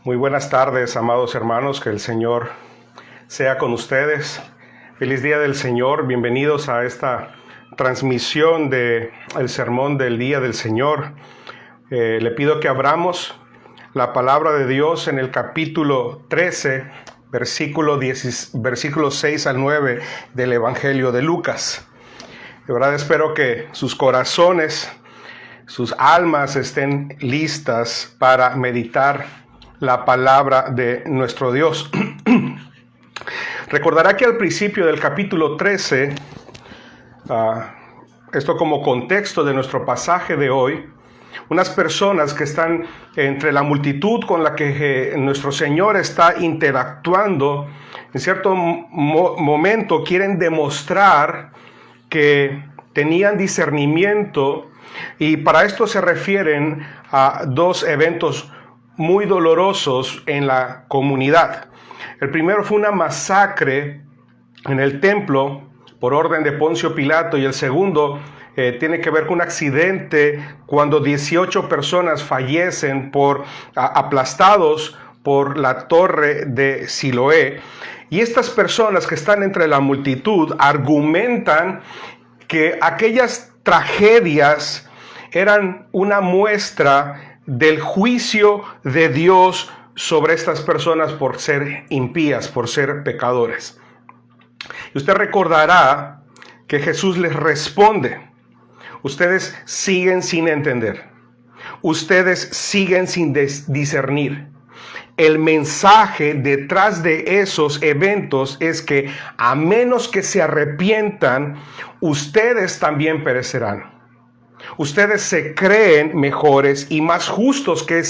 Muy buenas tardes, amados hermanos, que el Señor sea con ustedes. Feliz día del Señor, bienvenidos a esta transmisión del sermón del día del Señor. Le pido que abramos la palabra de Dios en el capítulo 13, versículos 6 al 9 del Evangelio de Lucas. De verdad espero que sus corazones, sus almas estén listas para meditar la palabra de nuestro Dios. Recordará que al principio del capítulo 13, esto como contexto de nuestro pasaje de hoy, unas personas que están entre la multitud con la que nuestro Señor está interactuando, en cierto momento quieren demostrar que tenían discernimiento, y para esto se refieren a dos eventos muy dolorosos en la comunidad. El primero fue una masacre en el templo por orden de Poncio Pilato, y el segundo tiene que ver con un accidente cuando 18 personas fallecen aplastados por la torre de Siloé. Y estas personas que están entre la multitud argumentan que aquellas tragedias eran una muestra del juicio de Dios sobre estas personas por ser impías, por ser pecadores. Y usted recordará que Jesús les responde: ustedes siguen sin entender, ustedes siguen sin discernir. El mensaje detrás de esos eventos es que a menos que se arrepientan, ustedes también perecerán. Ustedes se creen mejores y más justos que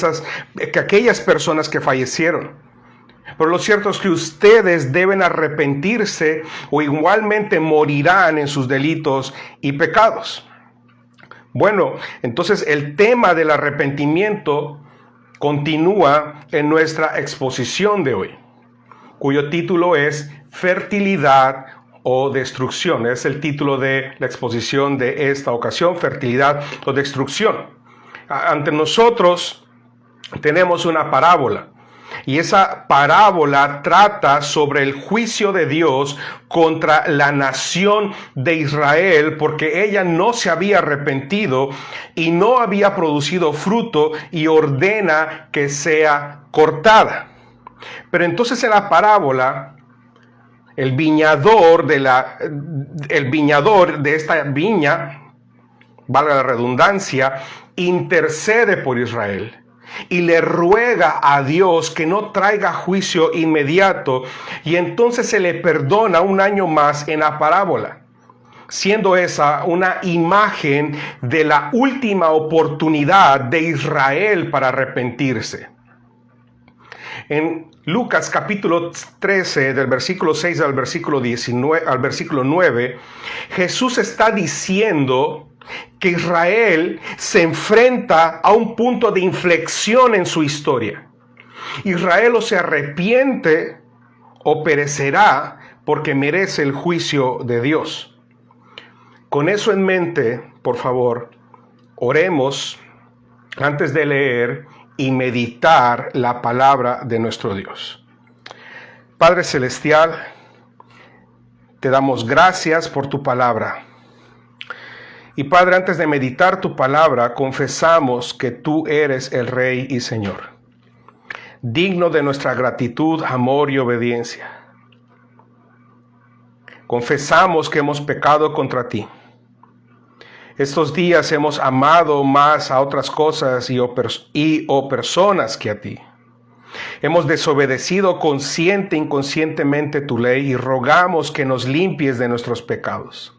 aquellas personas que fallecieron. Pero lo cierto es que ustedes deben arrepentirse o igualmente morirán en sus delitos y pecados. Bueno, entonces el tema del arrepentimiento continúa en nuestra exposición de hoy, cuyo título es Fertilidad o destrucción. Es el título de la exposición de esta ocasión, fertilidad o destrucción. Ante nosotros tenemos una parábola, y esa parábola trata sobre el juicio de Dios contra la nación de Israel, porque ella no se había arrepentido y no había producido fruto, y ordena que sea cortada. Pero entonces en la parábola, el viñador de esta viña, valga la redundancia, intercede por Israel y le ruega a Dios que no traiga juicio inmediato, y entonces se le perdona un año más en la parábola, siendo esa una imagen de la última oportunidad de Israel para arrepentirse. En Lucas capítulo 13, del versículo 6 al versículo 9, Jesús está diciendo que Israel se enfrenta a un punto de inflexión en su historia. Israel o se arrepiente o perecerá, porque merece el juicio de Dios. Con eso en mente, por favor, oremos antes de leer y meditar la palabra de nuestro Dios. Padre Celestial, te damos gracias por tu palabra. Y Padre, antes de meditar tu palabra, confesamos que tú eres el Rey y Señor, digno de nuestra gratitud, amor y obediencia. Confesamos que hemos pecado contra ti. Estos días hemos amado más a otras cosas o personas que a ti. Hemos desobedecido consciente e inconscientemente tu ley, y rogamos que nos limpies de nuestros pecados.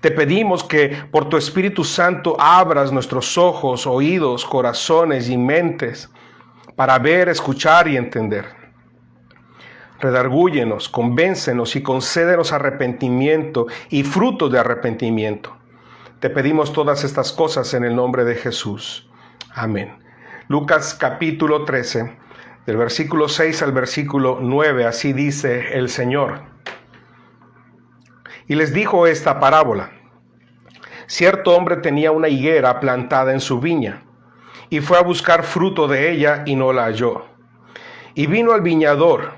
Te pedimos que por tu Espíritu Santo abras nuestros ojos, oídos, corazones y mentes para ver, escuchar y entender. Redargúyenos, convéncenos y concédenos arrepentimiento y fruto de arrepentimiento. Te pedimos todas estas cosas en el nombre de Jesús. Amén. Lucas capítulo 13, del versículo 6 al versículo 9, así dice el Señor. Y les dijo esta parábola: cierto hombre tenía una higuera plantada en su viña, y fue a buscar fruto de ella y no la halló. y vino al viñador.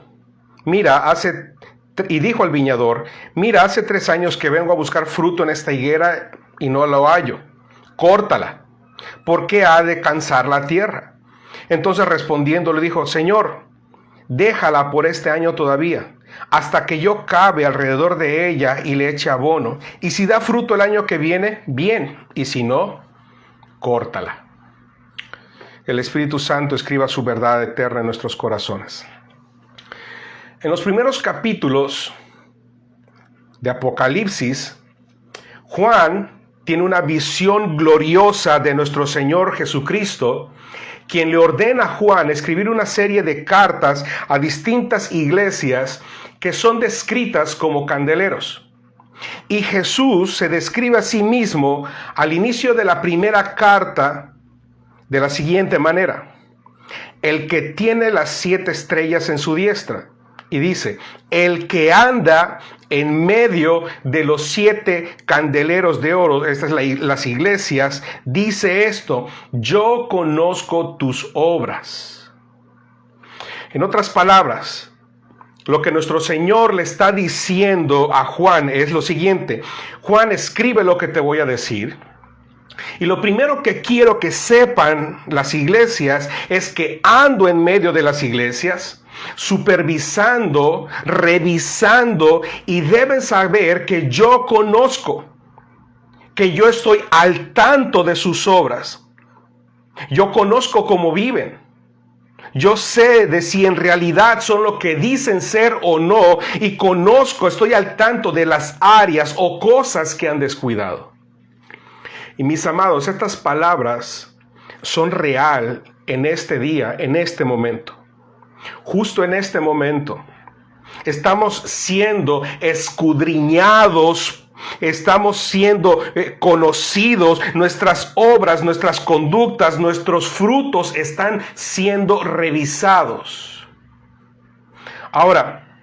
Y dijo al viñador, mira, hace 3 años que vengo a buscar fruto en esta higuera y no lo hallo. Córtala, porque ha de cansar la tierra. Entonces respondiendo le dijo, Señor, déjala por este año todavía, hasta que yo cabe alrededor de ella y le eche abono. Y si da fruto el año que viene, bien, y si no, córtala. El Espíritu Santo escriba su verdad eterna en nuestros corazones. En los primeros capítulos de Apocalipsis, Juan tiene una visión gloriosa de nuestro Señor Jesucristo, quien le ordena a Juan escribir una serie de cartas a distintas iglesias que son descritas como candeleros. Y Jesús se describe a sí mismo al inicio de la primera carta de la siguiente manera: el que tiene las 7 estrellas en su diestra. Y dice, el que anda en medio de los 7 candeleros de oro, estas las iglesias, dice esto, yo conozco tus obras. En otras palabras, lo que nuestro Señor le está diciendo a Juan es lo siguiente: Juan, escribe lo que te voy a decir. Y lo primero que quiero que sepan las iglesias es que ando en medio de las iglesias, supervisando, revisando, y deben saber que yo conozco, que yo estoy al tanto de sus obras. Yo conozco cómo viven. Yo sé de si en realidad son lo que dicen ser o no, y conozco, estoy al tanto de las áreas o cosas que han descuidado. Y mis amados, estas palabras son real en este día, en este momento. Justo en este momento estamos siendo escudriñados, estamos siendo conocidos, nuestras obras, nuestras conductas, nuestros frutos están siendo revisados. Ahora,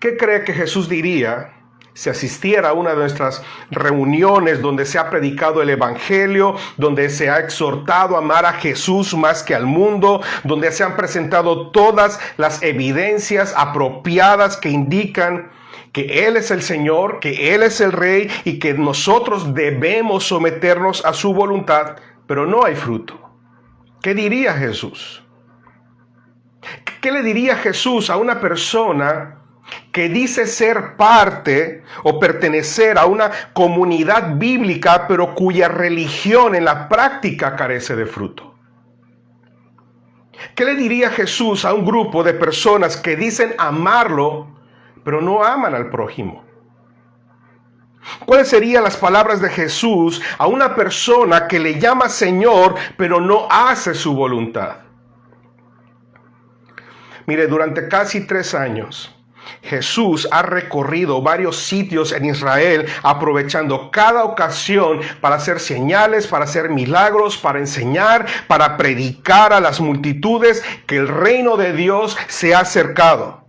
¿qué cree que Jesús diría si asistiera a una de nuestras reuniones donde se ha predicado el Evangelio, donde se ha exhortado a amar a Jesús más que al mundo, donde se han presentado todas las evidencias apropiadas que indican que Él es el Señor, que Él es el Rey y que nosotros debemos someternos a su voluntad, pero no hay fruto? ¿Qué diría Jesús? ¿Qué le diría Jesús a una persona que dice ser parte o pertenecer a una comunidad bíblica, pero cuya religión en la práctica carece de fruto? ¿Qué le diría Jesús a un grupo de personas que dicen amarlo, pero no aman al prójimo? ¿Cuáles serían las palabras de Jesús a una persona que le llama Señor, pero no hace su voluntad? Mire, durante casi 3 años, Jesús ha recorrido varios sitios en Israel, aprovechando cada ocasión para hacer señales, para hacer milagros, para enseñar, para predicar a las multitudes que el reino de Dios se ha acercado,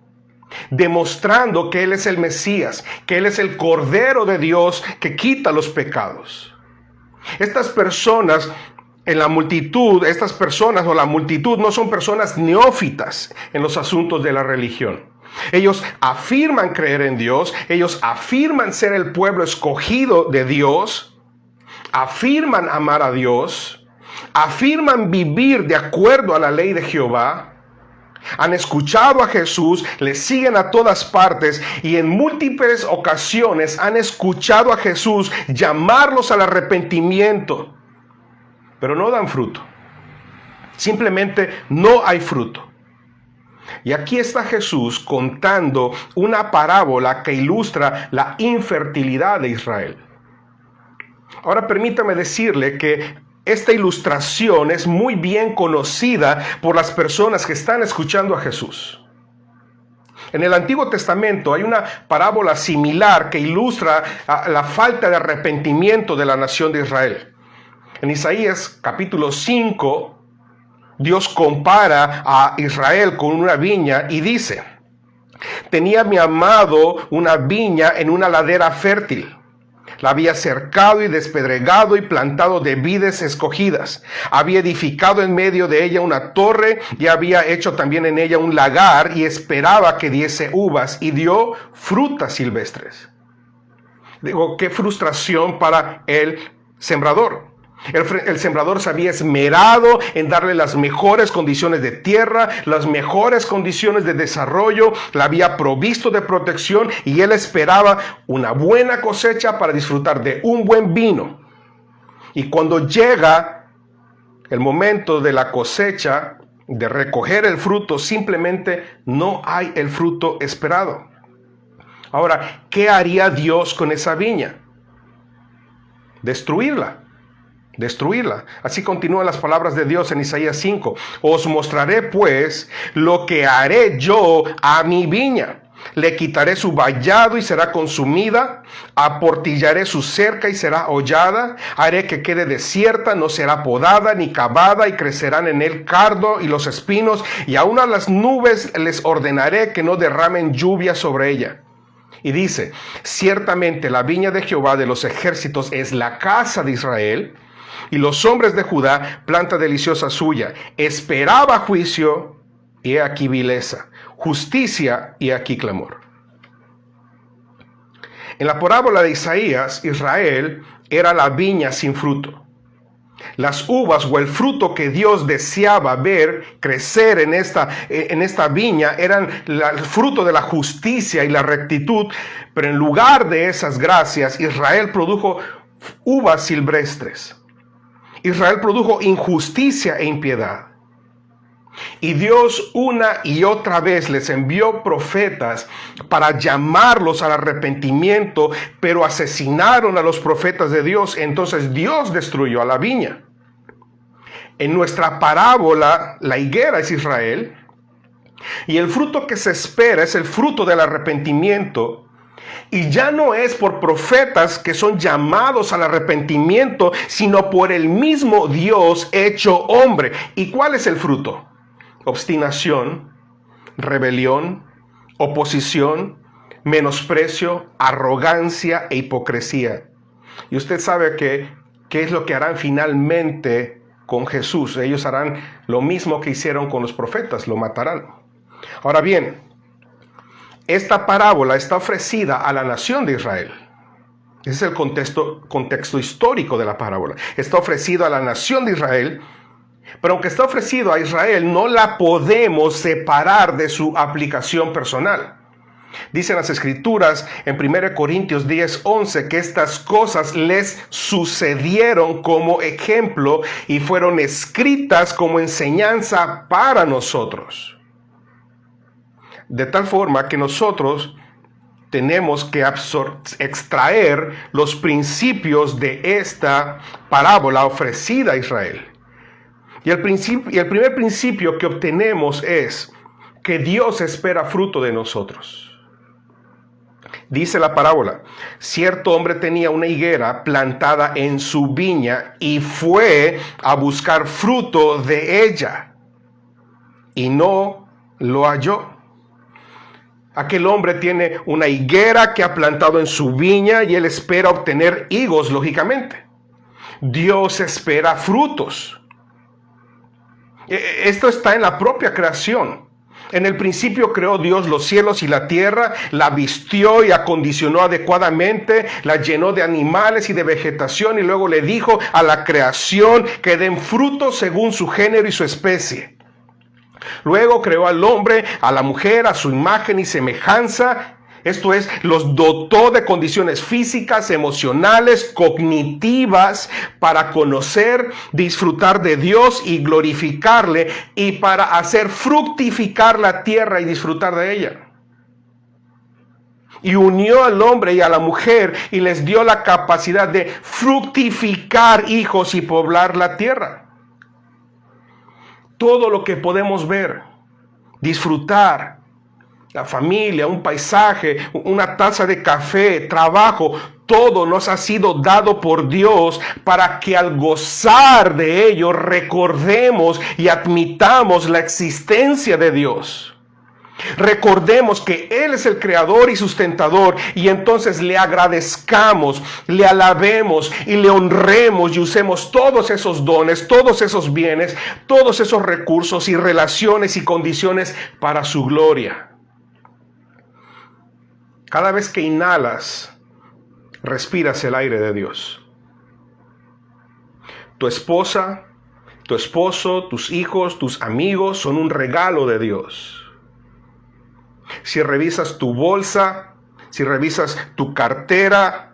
demostrando que Él es el Mesías, que Él es el Cordero de Dios que quita los pecados. Estas personas en la multitud, estas personas o la multitud no son personas neófitas en los asuntos de la religión. Ellos afirman creer en Dios, ellos afirman ser el pueblo escogido de Dios, afirman amar a Dios, afirman vivir de acuerdo a la ley de Jehová, han escuchado a Jesús, le siguen a todas partes y en múltiples ocasiones han escuchado a Jesús llamarlos al arrepentimiento, pero no dan fruto. Simplemente no hay fruto. Y aquí está Jesús contando una parábola que ilustra la infertilidad de Israel. Ahora permítame decirle que esta ilustración es muy bien conocida por las personas que están escuchando a Jesús. En el Antiguo Testamento hay una parábola similar que ilustra la falta de arrepentimiento de la nación de Israel. En Isaías capítulo 5, Dios compara a Israel con una viña y dice: tenía mi amado una viña en una ladera fértil, La había cercado y despedregado y plantado de vides escogidas. Había edificado en medio de ella una torre y había hecho también en ella un lagar y esperaba que diese uvas y dio frutas silvestres. Digo, qué frustración para el sembrador. El sembrador se había esmerado en darle las mejores condiciones de tierra, las mejores condiciones de desarrollo, la había provisto de protección y él esperaba una buena cosecha para disfrutar de un buen vino. Y cuando llega el momento de la cosecha, de recoger el fruto, simplemente no hay el fruto esperado. Ahora, ¿qué haría Dios con esa viña? Destruirla. Así continúan las palabras de Dios en Isaías 5. Os mostraré pues lo que haré yo a mi viña. Le quitaré su vallado y será consumida. Aportillaré su cerca y será hollada. Haré que quede desierta, no será podada ni cavada, y crecerán en él cardo y los espinos. Y aun a las nubes les ordenaré que no derramen lluvia sobre ella. Y dice, ciertamente la viña de Jehová de los ejércitos es la casa de Israel, y los hombres de Judá, planta deliciosa suya. Esperaba juicio, y he aquí vileza, justicia, y aquí clamor. En la parábola de Isaías, Israel era la viña sin fruto. Las uvas o el fruto que Dios deseaba ver crecer en esta viña eran el fruto de la justicia y la rectitud, pero en lugar de esas gracias, Israel produjo uvas silvestres. Israel produjo injusticia e impiedad. Y Dios una y otra vez les envió profetas para llamarlos al arrepentimiento, pero asesinaron a los profetas de Dios. Entonces Dios destruyó a la viña. En nuestra parábola, la higuera es Israel, y el fruto que se espera es el fruto del arrepentimiento. Y ya no es por profetas que son llamados al arrepentimiento, sino por el mismo Dios hecho hombre. ¿Y cuál es el fruto? Obstinación, rebelión, oposición, menosprecio, arrogancia e hipocresía. Y usted sabe qué es lo que harán finalmente con Jesús. Ellos harán lo mismo que hicieron con los profetas, lo matarán. Ahora bien, esta parábola está ofrecida a la nación de Israel. Ese es el contexto histórico de la parábola. Está ofrecido a la nación de Israel, pero aunque está ofrecido a Israel, no la podemos separar de su aplicación personal. Dicen las Escrituras en 1 Corintios 10:11 que estas cosas les sucedieron como ejemplo y fueron escritas como enseñanza para nosotros. De tal forma que nosotros tenemos que extraer los principios de esta parábola ofrecida a Israel. Y el primer principio que obtenemos es que Dios espera fruto de nosotros. Dice la parábola, cierto hombre tenía una higuera plantada en su viña y fue a buscar fruto de ella y no lo halló. Aquel hombre tiene una higuera que ha plantado en su viña y él espera obtener higos, lógicamente. Dios espera frutos. Esto está en la propia creación. En el principio creó Dios los cielos y la tierra, la vistió y acondicionó adecuadamente, la llenó de animales y de vegetación y luego le dijo a la creación que den frutos según su género y su especie. Luego creó al hombre, a la mujer, a su imagen y semejanza. Esto es, los dotó de condiciones físicas, emocionales, cognitivas para conocer, disfrutar de Dios y glorificarle y para hacer fructificar la tierra y disfrutar de ella. Y unió al hombre y a la mujer y les dio la capacidad de fructificar hijos y poblar la tierra. Todo lo que podemos ver, disfrutar, la familia, un paisaje, una taza de café, trabajo, todo nos ha sido dado por Dios para que al gozar de ello recordemos y admitamos la existencia de Dios. Recordemos que Él es el creador y sustentador, y entonces le agradezcamos, le alabemos y le honremos y usemos todos esos dones, todos esos bienes, todos esos recursos y relaciones y condiciones para su gloria. Cada vez que inhalas, respiras el aire de Dios. Tu esposa, tu esposo, tus hijos, tus amigos son un regalo de Dios. Si revisas tu bolsa, si revisas tu cartera,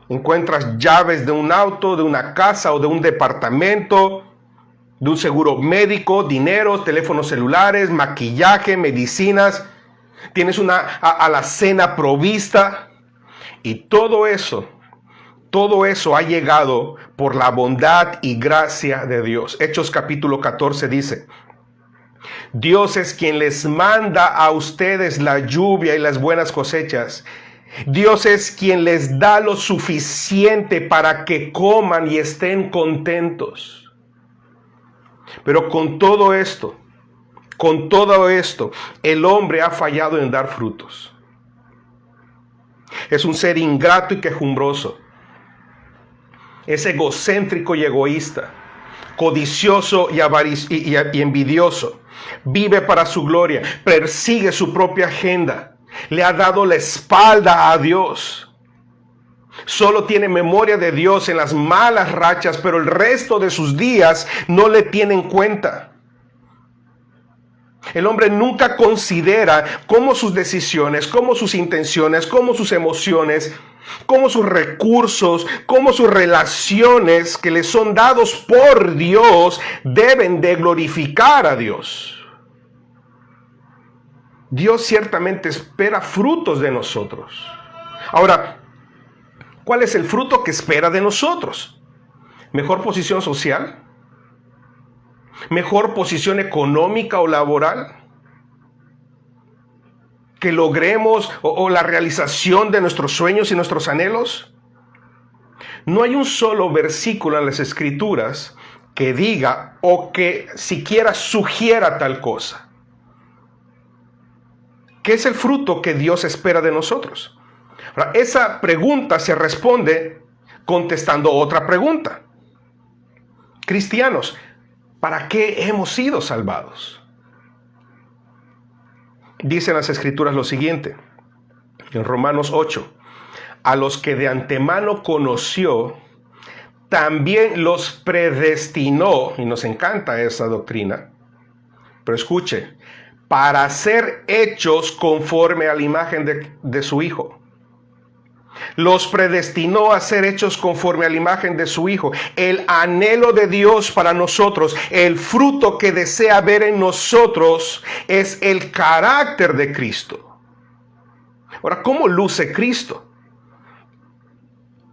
encuentras llaves de un auto, de una casa o de un departamento, de un seguro médico, dinero, teléfonos celulares, maquillaje, medicinas, tienes una alacena provista, y todo eso ha llegado por la bondad y gracia de Dios. Hechos capítulo 14 dice: Dios es quien les manda a ustedes la lluvia y las buenas cosechas. Dios es quien les da lo suficiente para que coman y estén contentos. Pero con todo esto, el hombre ha fallado en dar frutos. Es un ser ingrato y quejumbroso. Es egocéntrico y egoísta, codicioso y envidioso. Vive para su gloria, persigue su propia agenda. Le ha dado la espalda a Dios. Solo tiene memoria de Dios en las malas rachas, pero el resto de sus días no le tiene en cuenta. El hombre nunca considera cómo sus decisiones, cómo sus intenciones, cómo sus emociones, cómo sus recursos, cómo sus relaciones que le son dados por Dios deben de glorificar a Dios. Dios ciertamente espera frutos de nosotros. Ahora, ¿cuál es el fruto que espera de nosotros? ¿Mejor posición social? ¿Mejor posición económica o laboral? ¿Que logremos o la realización de nuestros sueños y nuestros anhelos? No hay un solo versículo en las Escrituras que diga o que siquiera sugiera tal cosa. ¿Qué es el fruto que Dios espera de nosotros? Ahora, esa pregunta se responde contestando otra pregunta. Cristianos, ¿para qué hemos sido salvados? Dicen las Escrituras lo siguiente, en Romanos 8, a los que de antemano conoció, también los predestinó, y nos encanta esa doctrina, pero escuche, para ser hechos conforme a la imagen de su Hijo. Los predestinó a ser hechos conforme a la imagen de su Hijo. El anhelo de Dios para nosotros, el fruto que desea ver en nosotros, es el carácter de Cristo. Ahora, ¿cómo luce Cristo?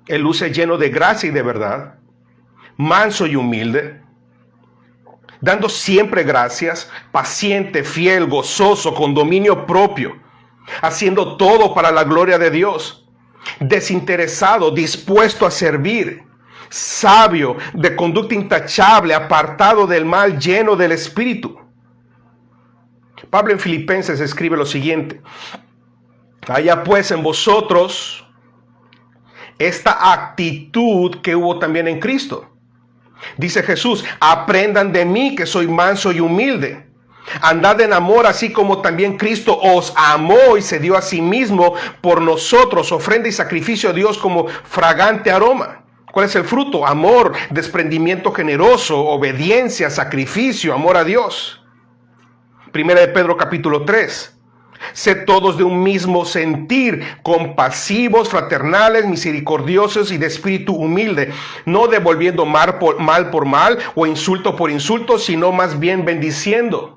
Él luce lleno de gracia y de verdad, manso y humilde, dando siempre gracias, paciente, fiel, gozoso, con dominio propio, haciendo todo para la gloria de Dios, desinteresado, dispuesto a servir, sabio, de conducta intachable, apartado del mal, lleno del Espíritu. Pablo en Filipenses escribe lo siguiente: haya pues en vosotros esta actitud que hubo también en Cristo. Dice Jesús: aprendan de mí que soy manso y humilde. Andad en amor, así como también Cristo os amó y se dio a sí mismo por nosotros, ofrenda y sacrificio a Dios como fragante aroma. ¿Cuál es el fruto? Amor, desprendimiento generoso, obediencia, sacrificio, amor a Dios. Primera de Pedro capítulo 3. Sed todos de un mismo sentir, compasivos, fraternales, misericordiosos y de espíritu humilde, no devolviendo mal por mal o insulto por insulto, sino más bien bendiciendo.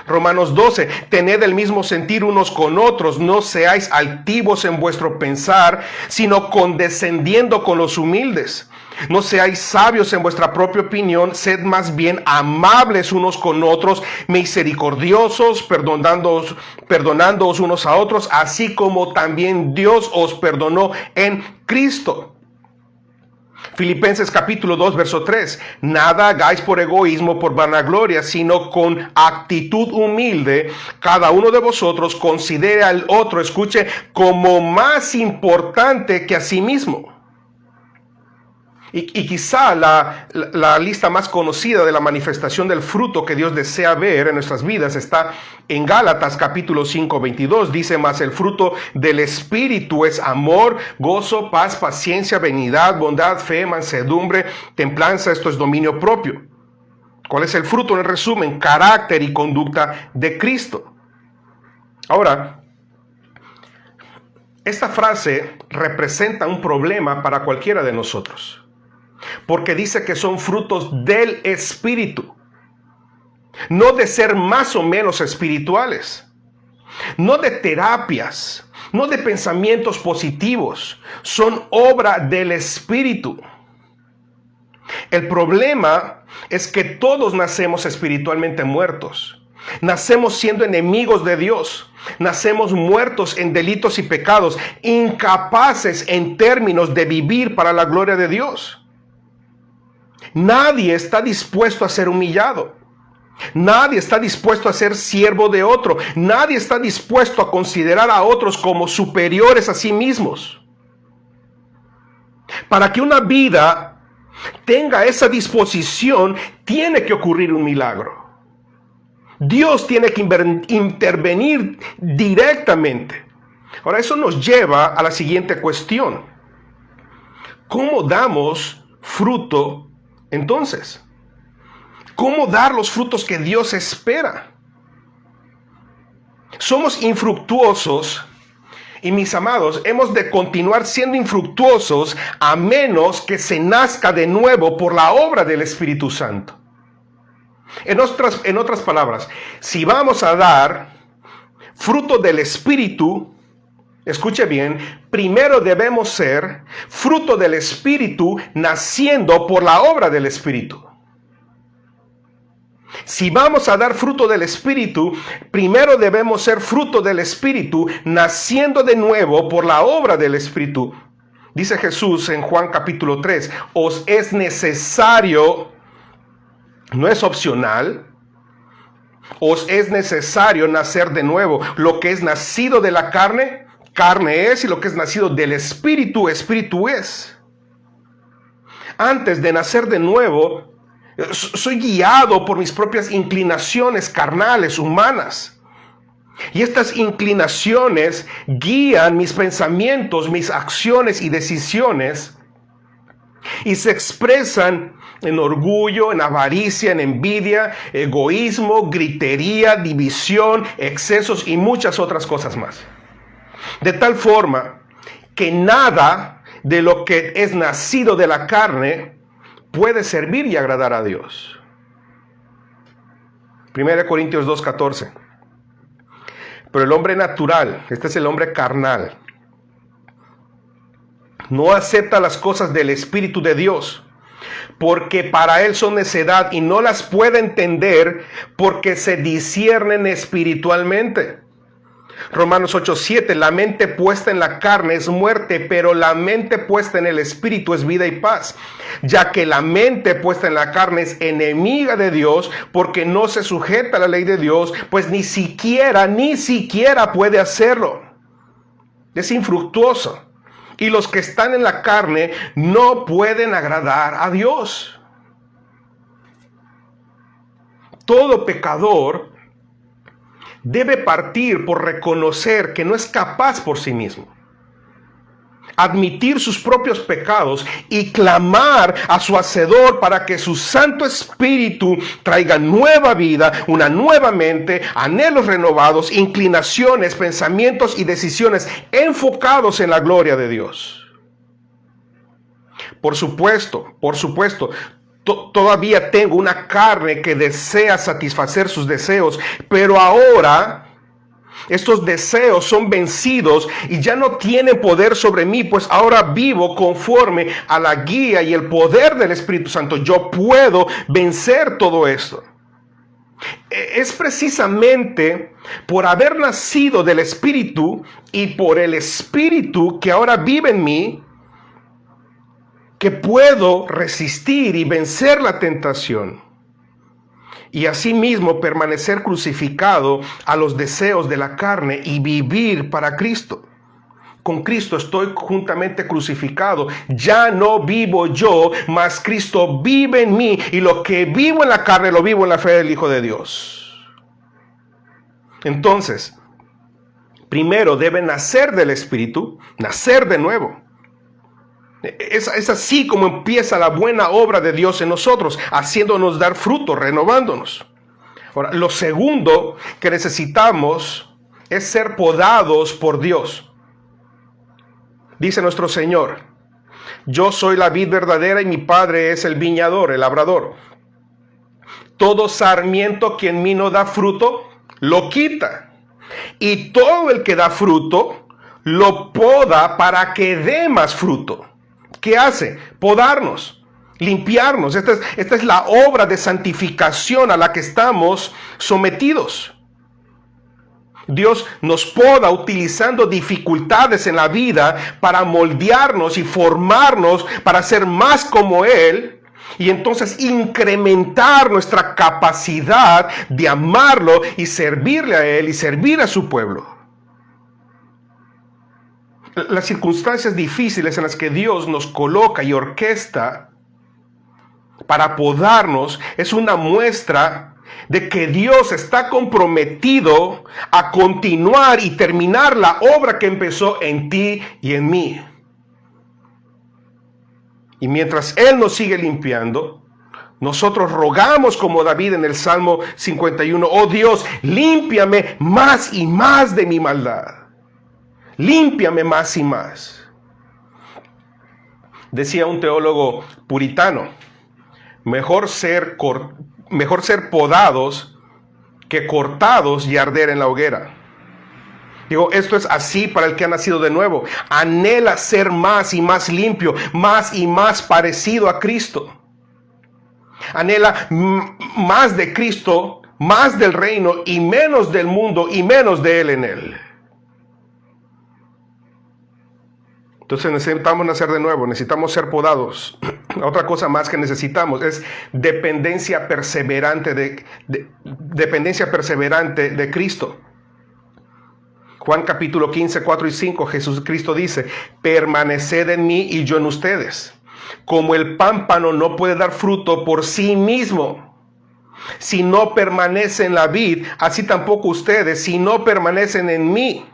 Romanos 12, tened el mismo sentir unos con otros, no seáis altivos en vuestro pensar, sino condescendiendo con los humildes. No seáis sabios en vuestra propia opinión, sed más bien amables unos con otros, misericordiosos, perdonándoos unos a otros, así como también Dios os perdonó en Cristo. Filipenses capítulo 2, verso 3. Nada hagáis por egoísmo, por vanagloria, sino con actitud humilde. Cada uno de vosotros considere al otro, escuche, como más importante que a sí mismo. Y quizá la lista más conocida de la manifestación del fruto que Dios desea ver en nuestras vidas está en Gálatas capítulo 5, 22. Dice, mas el fruto del Espíritu es amor, gozo, paz, paciencia, benignidad, bondad, fe, mansedumbre, templanza. Esto es dominio propio. ¿Cuál es el fruto? En resumen, carácter y conducta de Cristo. Ahora, esta frase representa un problema para cualquiera de nosotros. Porque dice que son frutos del Espíritu, no de ser más o menos espirituales, no de terapias, no de pensamientos positivos, son obra del Espíritu. El problema es que todos nacemos espiritualmente muertos, nacemos siendo enemigos de Dios, nacemos muertos en delitos y pecados, incapaces en términos de vivir para la gloria de Dios. Nadie está dispuesto a ser humillado. Nadie está dispuesto a ser siervo de otro. Nadie está dispuesto a considerar a otros como superiores a sí mismos. Para que una vida tenga esa disposición, tiene que ocurrir un milagro. Dios tiene que intervenir directamente. Ahora, eso nos lleva a la siguiente cuestión. ¿Cómo damos fruto entonces? ¿Cómo dar los frutos que Dios espera? Somos infructuosos y, mis amados, hemos de continuar siendo infructuosos a menos que se nazca de nuevo por la obra del Espíritu Santo. En otras palabras, si vamos a dar fruto del Espíritu, escuche bien, primero debemos ser fruto del Espíritu naciendo por la obra del Espíritu. Si vamos a dar fruto del Espíritu, primero debemos ser fruto del Espíritu naciendo de nuevo por la obra del Espíritu. Dice Jesús en Juan capítulo 3, os es necesario, no es opcional, os es necesario nacer de nuevo. Lo que es nacido de la carne, carne es, y lo que es nacido del Espíritu, Espíritu es. Antes de nacer de nuevo, soy guiado por mis propias inclinaciones carnales, humanas. Y estas inclinaciones guían mis pensamientos, mis acciones y decisiones. Y se expresan en orgullo, en avaricia, en envidia, egoísmo, gritería, división, excesos y muchas otras cosas más. De tal forma que nada de lo que es nacido de la carne puede servir y agradar a Dios. 1 Corintios 2:14. Pero el hombre natural, este es el hombre carnal, no acepta las cosas del Espíritu de Dios, porque para él son necedad y no las puede entender porque se disciernen espiritualmente. Romanos 8:7, la mente puesta en la carne es muerte, pero la mente puesta en el Espíritu es vida y paz, ya que la mente puesta en la carne es enemiga de Dios, porque no se sujeta a la ley de Dios, pues ni siquiera puede hacerlo. Es infructuoso. Y los que están en la carne no pueden agradar a Dios. Todo pecador debe partir por reconocer que no es capaz por sí mismo, admitir sus propios pecados y clamar a su Hacedor para que su Santo Espíritu traiga nueva vida, una nueva mente, anhelos renovados, inclinaciones, pensamientos y decisiones enfocados en la gloria de Dios. Por supuesto, todavía tengo una carne que desea satisfacer sus deseos, pero ahora estos deseos son vencidos y ya no tienen poder sobre mí, pues ahora vivo conforme a la guía y el poder del Espíritu Santo. Yo puedo vencer todo esto. Es precisamente por haber nacido del Espíritu y por el Espíritu que ahora vive en mí que puedo resistir y vencer la tentación y asimismo permanecer crucificado a los deseos de la carne y vivir para Cristo. Con Cristo estoy juntamente crucificado. Ya no vivo yo, mas Cristo vive en mí. Y lo que vivo en la carne, lo vivo en la fe del Hijo de Dios. Entonces, primero debe nacer del Espíritu, nacer de nuevo. Es así como empieza la buena obra de Dios en nosotros, haciéndonos dar fruto, renovándonos. Ahora, lo segundo que necesitamos es ser podados por Dios. Dice nuestro Señor: yo soy la vid verdadera y mi Padre es el viñador, el labrador. Todo sarmiento que en mí no da fruto, lo quita. Y todo el que da fruto, lo poda para que dé más fruto. ¿Qué hace? Podarnos, limpiarnos. Esta es la obra de santificación a la que estamos sometidos. Dios nos poda utilizando dificultades en la vida para moldearnos y formarnos para ser más como Él y entonces incrementar nuestra capacidad de amarlo y servirle a Él y servir a su pueblo. Las circunstancias difíciles en las que Dios nos coloca y orquesta para podarnos es una muestra de que Dios está comprometido a continuar y terminar la obra que empezó en ti y en mí. Y mientras Él nos sigue limpiando, nosotros rogamos como David en el Salmo 51, oh Dios, límpiame más y más de mi maldad. Límpiame más y más. Decía un teólogo puritano, mejor ser podados que cortados y arder en la hoguera. Digo, esto es así para el que ha nacido de nuevo. Anhela ser más y más limpio, más y más parecido a Cristo. Anhela más de Cristo, más del reino y menos del mundo y menos de Él en él. Entonces necesitamos nacer de nuevo, necesitamos ser podados. Otra cosa más que necesitamos es dependencia perseverante de Cristo. Juan capítulo 15, 4 y 5, Jesucristo dice, permaneced en mí y yo en ustedes. Como el pámpano no puede dar fruto por sí mismo, si no permanece en la vid, así tampoco ustedes, si no permanecen en mí.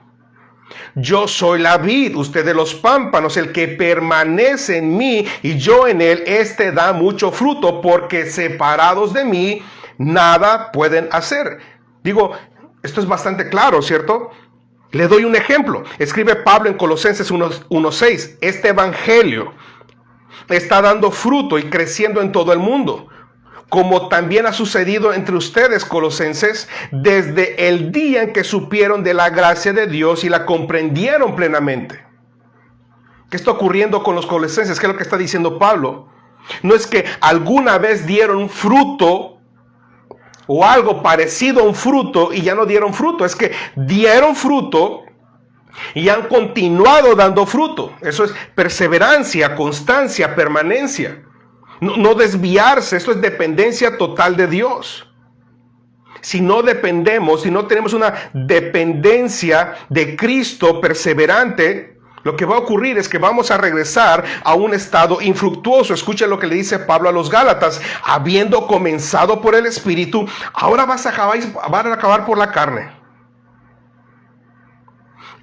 Yo soy la vid, ustedes los pámpanos. El que permanece en mí y yo en él, este da mucho fruto, porque separados de mí nada pueden hacer. Digo, esto es bastante claro, ¿cierto? Le doy un ejemplo. Escribe Pablo en Colosenses 1:6. Este evangelio está dando fruto y creciendo en todo el mundo, como también ha sucedido entre ustedes, colosenses, desde el día en que supieron de la gracia de Dios y la comprendieron plenamente. ¿Qué está ocurriendo con los colosenses? ¿Qué es lo que está diciendo Pablo? No es que alguna vez dieron fruto o algo parecido a un fruto y ya no dieron fruto. Es que dieron fruto y han continuado dando fruto. Eso es perseverancia, constancia, permanencia. No desviarse, esto es dependencia total de Dios. Si no dependemos, si no tenemos una dependencia de Cristo perseverante, lo que va a ocurrir es que vamos a regresar a un estado infructuoso. Escuchen lo que le dice Pablo a los Gálatas: habiendo comenzado por el Espíritu, ahora van a acabar por la carne.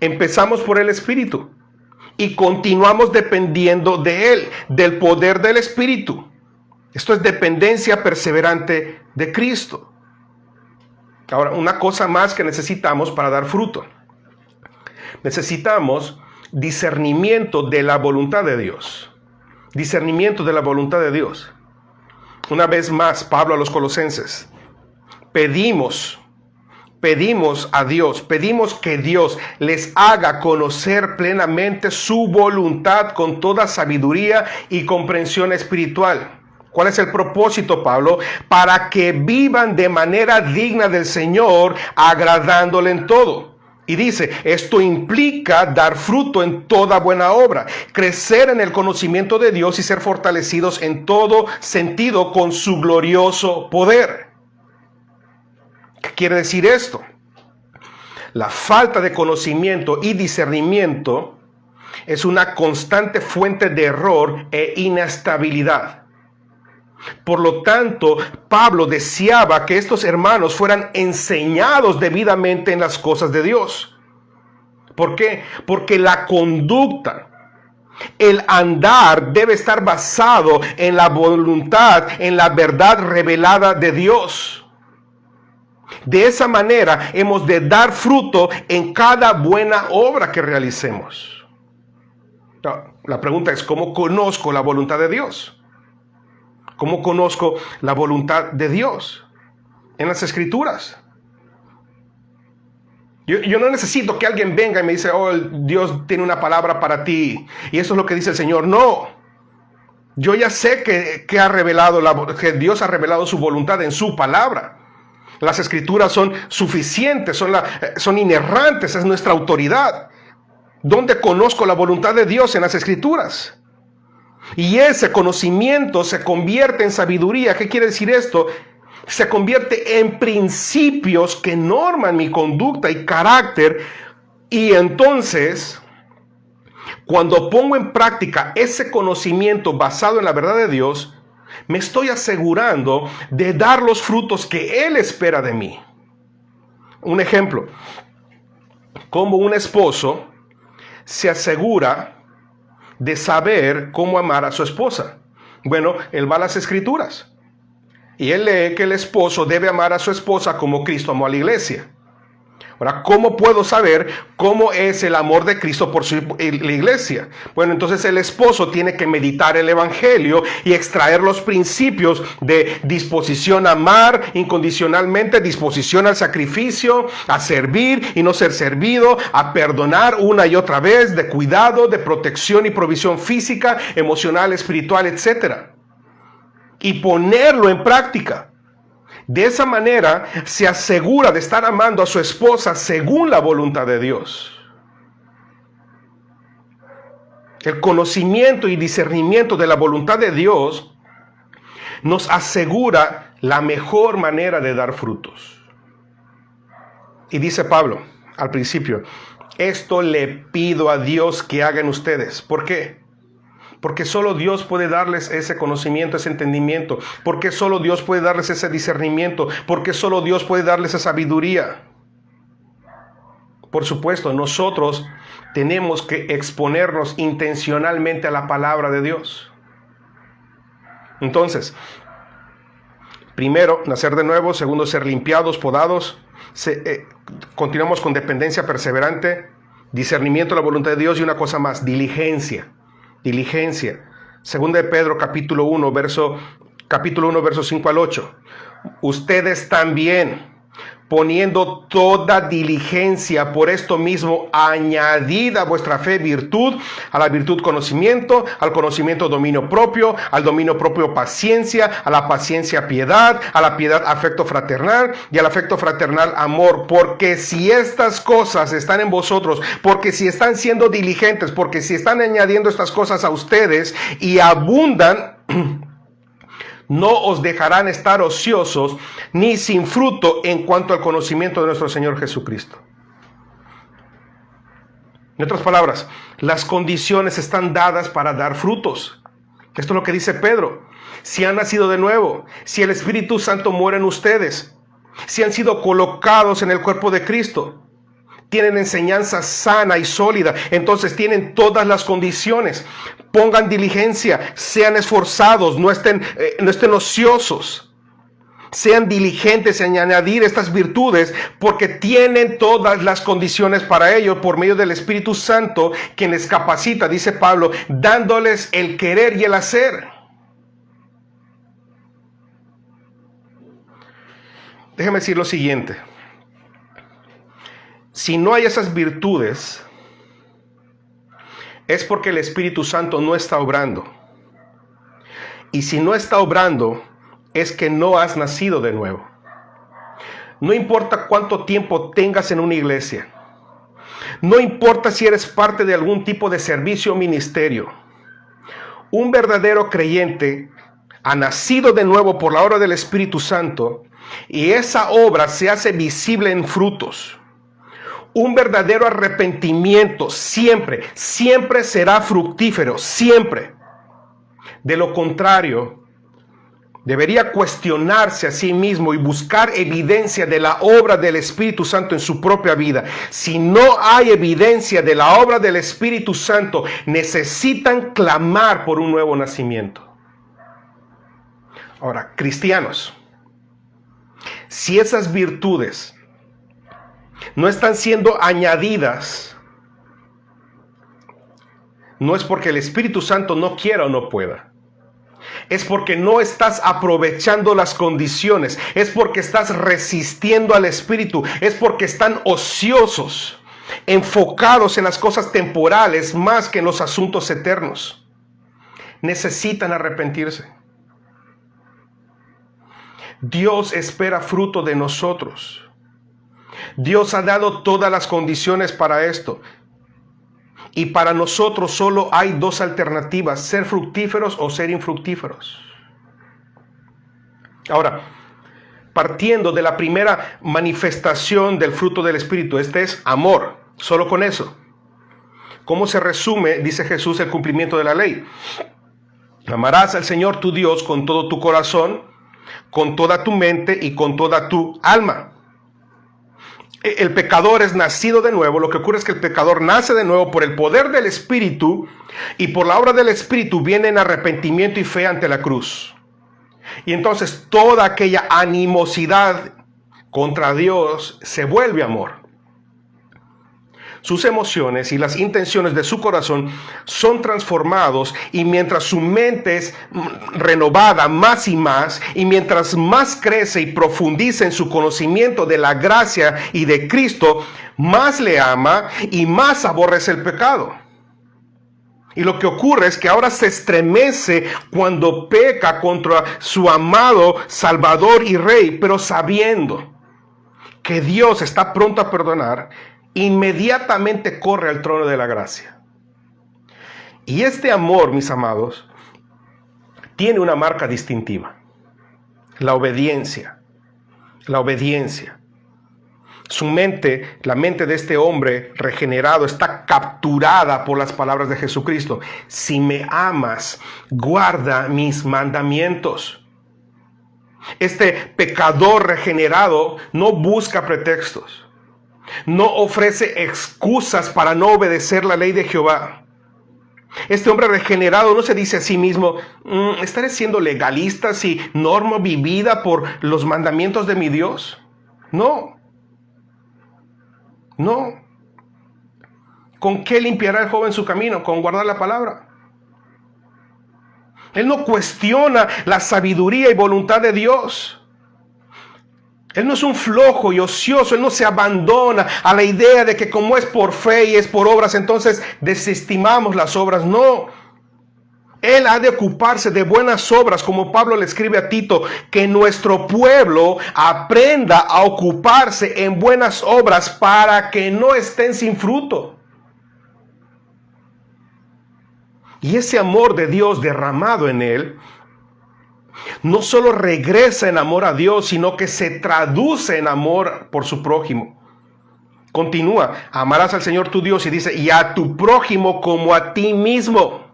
Empezamos por el Espíritu y continuamos dependiendo de Él, del poder del Espíritu. Esto es dependencia perseverante de Cristo. Ahora, una cosa más que necesitamos para dar fruto. Necesitamos discernimiento de la voluntad de Dios. Discernimiento de la voluntad de Dios. Una vez más, Pablo a los colosenses. Pedimos a Dios, pedimos que Dios les haga conocer plenamente su voluntad con toda sabiduría y comprensión espiritual. ¿Cuál es el propósito, Pablo? Para que vivan de manera digna del Señor, agradándole en todo. Y dice, esto implica dar fruto en toda buena obra, crecer en el conocimiento de Dios y ser fortalecidos en todo sentido con su glorioso poder. ¿Qué quiere decir esto? La falta de conocimiento y discernimiento es una constante fuente de error e inestabilidad. Por lo tanto, Pablo deseaba que estos hermanos fueran enseñados debidamente en las cosas de Dios. ¿Por qué? Porque la conducta, el andar debe estar basado en la voluntad, en la verdad revelada de Dios. De esa manera hemos de dar fruto en cada buena obra que realicemos. La pregunta es, ¿cómo conozco la voluntad de Dios? ¿Cómo conozco la voluntad de Dios? En las Escrituras. Yo no necesito que alguien venga y me dice, oh, Dios tiene una palabra para ti, y eso es lo que dice el Señor. No. Yo ya sé que Dios ha revelado su voluntad en su palabra. Las Escrituras son suficientes, son inerrantes, es nuestra autoridad. ¿Dónde conozco la voluntad de Dios? En las Escrituras. Y ese conocimiento se convierte en sabiduría. ¿Qué quiere decir esto? Se convierte en principios que norman mi conducta y carácter. Y entonces, cuando pongo en práctica ese conocimiento basado en la verdad de Dios, me estoy asegurando de dar los frutos que Él espera de mí. Un ejemplo, como un esposo se asegura de saber cómo amar a su esposa. Bueno, él va a las Escrituras y él lee que el esposo debe amar a su esposa como Cristo amó a la iglesia. Ahora, ¿cómo puedo saber cómo es el amor de Cristo por la iglesia? Bueno, entonces el esposo tiene que meditar el evangelio y extraer los principios de disposición a amar incondicionalmente, disposición al sacrificio, a servir y no ser servido, a perdonar una y otra vez, de cuidado, de protección y provisión física, emocional, espiritual, etc. Y ponerlo en práctica. De esa manera se asegura de estar amando a su esposa según la voluntad de Dios. El conocimiento y discernimiento de la voluntad de Dios nos asegura la mejor manera de dar frutos. Y dice Pablo al principio, esto le pido a Dios que hagan ustedes. ¿Por qué? Porque solo Dios puede darles ese conocimiento, ese entendimiento. Porque solo Dios puede darles ese discernimiento. Porque solo Dios puede darles esa sabiduría. Por supuesto, nosotros tenemos que exponernos intencionalmente a la palabra de Dios. Entonces, primero, nacer de nuevo. Segundo, ser limpiados, podados. Continuamos con dependencia perseverante, discernimiento de la voluntad de Dios y una cosa más, diligencia. Diligencia. Segunda de Pedro, capítulo 1, versos 5 al 8. Ustedes también, poniendo toda diligencia, por esto mismo, añadid a vuestra fe virtud, a la virtud conocimiento, al conocimiento dominio propio, al dominio propio paciencia, a la paciencia piedad, a la piedad afecto fraternal y al afecto fraternal amor. Porque si estas cosas están en vosotros, porque si están siendo diligentes, porque si están añadiendo estas cosas a ustedes y abundan, no os dejarán estar ociosos ni sin fruto en cuanto al conocimiento de nuestro Señor Jesucristo. En otras palabras, las condiciones están dadas para dar frutos. Esto es lo que dice Pedro. Si han nacido de nuevo, si el Espíritu Santo muere en ustedes, si han sido colocados en el cuerpo de Cristo, tienen enseñanza sana y sólida, entonces tienen todas las condiciones. Pongan diligencia, sean esforzados, no estén ociosos. Sean diligentes en añadir estas virtudes, porque tienen todas las condiciones para ello por medio del Espíritu Santo, quien les capacita, dice Pablo, dándoles el querer y el hacer. Déjeme decir lo siguiente. Si no hay esas virtudes, es porque el Espíritu Santo no está obrando. Y si no está obrando, es que no has nacido de nuevo. No importa cuánto tiempo tengas en una iglesia. No importa si eres parte de algún tipo de servicio o ministerio. Un verdadero creyente ha nacido de nuevo por la obra del Espíritu Santo y esa obra se hace visible en frutos. Un verdadero arrepentimiento siempre será fructífero, siempre. De lo contrario, debería cuestionarse a sí mismo y buscar evidencia de la obra del Espíritu Santo en su propia vida. Si no hay evidencia de la obra del Espíritu Santo, necesitan clamar por un nuevo nacimiento. Ahora, cristianos, si esas virtudes no están siendo añadidas, no es porque el Espíritu Santo no quiera o no pueda. Es porque no estás aprovechando las condiciones. Es porque estás resistiendo al Espíritu. Es porque están ociosos, enfocados en las cosas temporales más que en los asuntos eternos. Necesitan arrepentirse. Dios espera fruto de nosotros. Dios ha dado todas las condiciones para esto. Y para nosotros solo hay dos alternativas: ser fructíferos o ser infructíferos. Ahora, partiendo de la primera manifestación del fruto del Espíritu, este es amor, solo con eso. ¿Cómo se resume, dice Jesús, el cumplimiento de la ley? Amarás al Señor tu Dios con todo tu corazón, con toda tu mente y con toda tu alma. El pecador es nacido de nuevo. Lo que ocurre es que el pecador nace de nuevo por el poder del Espíritu, y por la obra del Espíritu viene en arrepentimiento y fe ante la cruz. Y entonces toda aquella animosidad contra Dios se vuelve amor. Sus emociones y las intenciones de su corazón son transformados, y mientras su mente es renovada más y más, y mientras más crece y profundiza en su conocimiento de la gracia y de Cristo, más le ama y más aborrece el pecado. Y lo que ocurre es que ahora se estremece cuando peca contra su amado Salvador y Rey, pero sabiendo que Dios está pronto a perdonar, inmediatamente corre al trono de la gracia. Y este amor, mis amados, tiene una marca distintiva: la obediencia. La obediencia. Su mente, la mente de este hombre regenerado, está capturada por las palabras de Jesucristo. Si me amas, guarda mis mandamientos. Este pecador regenerado no busca pretextos. No ofrece excusas para no obedecer la ley de Jehová. Este hombre regenerado no se dice a sí mismo: ¿estaré siendo legalista si normo mi vida por los mandamientos de mi Dios? No. ¿Con qué limpiará el joven su camino? Con guardar la palabra. Él no cuestiona la sabiduría y voluntad de Dios. Él no es un flojo y ocioso. Él no se abandona a la idea de que como es por fe y es por obras, entonces desestimamos las obras. No. Él ha de ocuparse de buenas obras, como Pablo le escribe a Tito, que nuestro pueblo aprenda a ocuparse en buenas obras para que no estén sin fruto. Y ese amor de Dios derramado en él no solo regresa en amor a Dios, sino que se traduce en amor por su prójimo. Continúa: amarás al Señor tu Dios, y dice, y a tu prójimo como a ti mismo.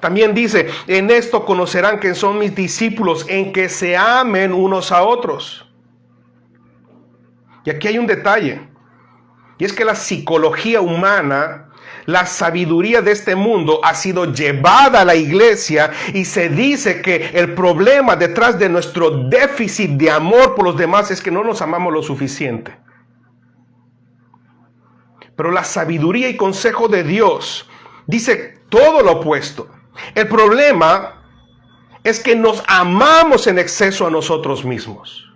También dice, en esto conocerán que son mis discípulos, en que se amen unos a otros. Y aquí hay un detalle, y es que la psicología humana, la sabiduría de este mundo ha sido llevada a la iglesia, y se dice que el problema detrás de nuestro déficit de amor por los demás es que no nos amamos lo suficiente. Pero la sabiduría y consejo de Dios dice todo lo opuesto. El problema es que nos amamos en exceso a nosotros mismos.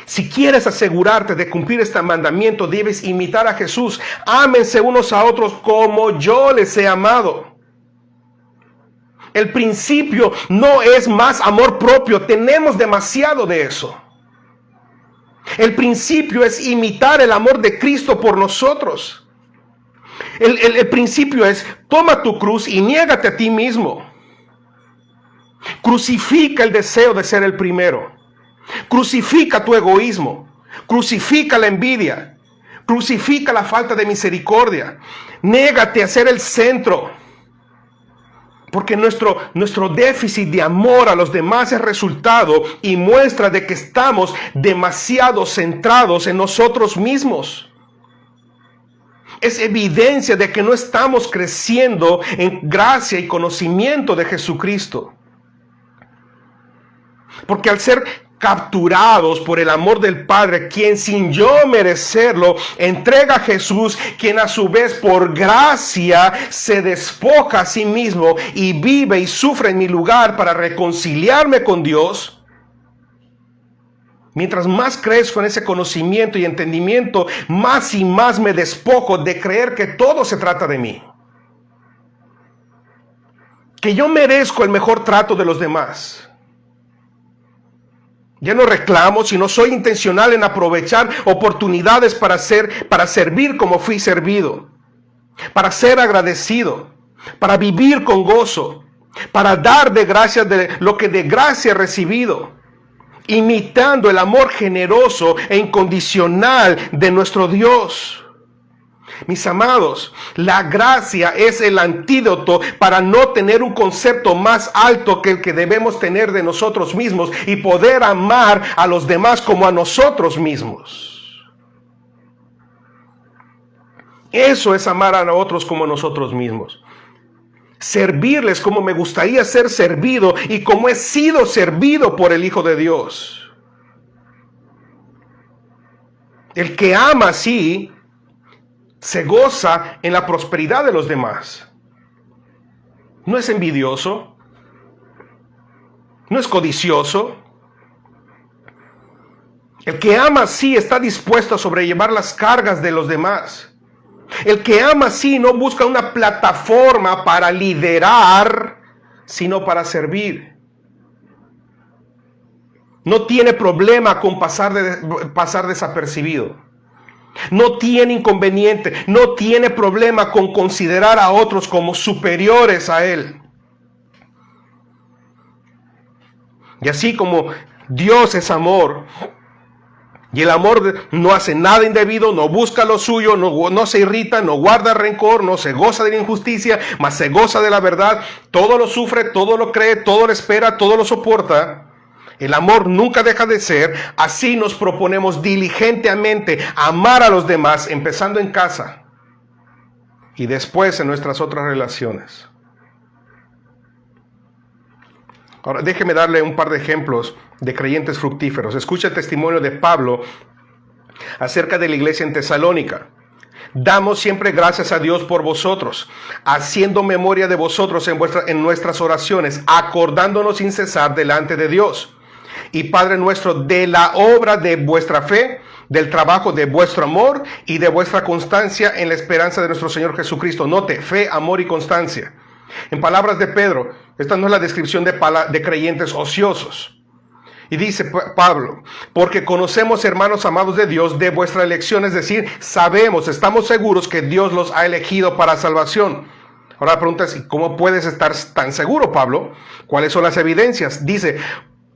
Si quieres asegurarte de cumplir este mandamiento, debes imitar a Jesús. Ámense unos a otros como yo les he amado. El principio no es más amor propio. Tenemos demasiado de eso. El principio es imitar el amor de Cristo por nosotros. El principio es: toma tu cruz y niégate a ti mismo. Crucifica el deseo de ser el primero. Crucifica tu egoísmo. Crucifica la envidia. Crucifica la falta de misericordia. Niégate a ser el centro. Porque nuestro déficit de amor a los demás es resultado y muestra de que estamos demasiado centrados en nosotros mismos. Es evidencia de que no estamos creciendo en gracia y conocimiento de Jesucristo. Porque al ser capturados por el amor del Padre, quien sin yo merecerlo entrega a Jesús, quien a su vez por gracia se despoja a sí mismo y vive y sufre en mi lugar para reconciliarme con Dios. Mientras más crezco en ese conocimiento y entendimiento, más y más me despojo de creer que todo se trata de mí. Que yo merezco el mejor trato de los demás. Ya no reclamo, sino soy intencional en aprovechar oportunidades para servir como fui servido, para ser agradecido, para vivir con gozo, para dar de gracia de lo que de gracia he recibido, imitando el amor generoso e incondicional de nuestro Dios. Mis amados, la gracia es el antídoto para no tener un concepto más alto que el que debemos tener de nosotros mismos y poder amar a los demás como a nosotros mismos. Eso es amar a otros como a nosotros mismos. Servirles como me gustaría ser servido y como he sido servido por el Hijo de Dios. El que ama así se goza en la prosperidad de los demás. No es envidioso. No es codicioso. El que ama así está dispuesto a sobrellevar las cargas de los demás. El que ama así no busca una plataforma para liderar, sino para servir. No tiene problema con pasar desapercibido. No tiene inconveniente, no tiene problema con considerar a otros como superiores a él. Y así como Dios es amor, y el amor no hace nada indebido, no busca lo suyo, no se irrita, no guarda rencor, no se goza de la injusticia, mas se goza de la verdad, todo lo sufre, todo lo cree, todo lo espera, todo lo soporta. El amor nunca deja de ser. Así nos proponemos diligentemente amar a los demás, empezando en casa y después en nuestras otras relaciones. Ahora déjeme darle un par de ejemplos de creyentes fructíferos. Escucha el testimonio de Pablo acerca de la iglesia en Tesalónica. Damos siempre gracias a Dios por vosotros, haciendo memoria de vosotros en nuestras oraciones, acordándonos sin cesar delante de Dios y Padre nuestro de la obra de vuestra fe, del trabajo de vuestro amor y de vuestra constancia en la esperanza de nuestro Señor Jesucristo. Note, fe, amor y constancia. En palabras de Pedro, esta no es la descripción de creyentes ociosos. Y dice Pablo: porque conocemos, hermanos amados de Dios, de vuestra elección, es decir, estamos seguros que Dios los ha elegido para salvación. Ahora la pregunta es: ¿cómo puedes estar tan seguro, Pablo? ¿Cuáles son las evidencias? Dice: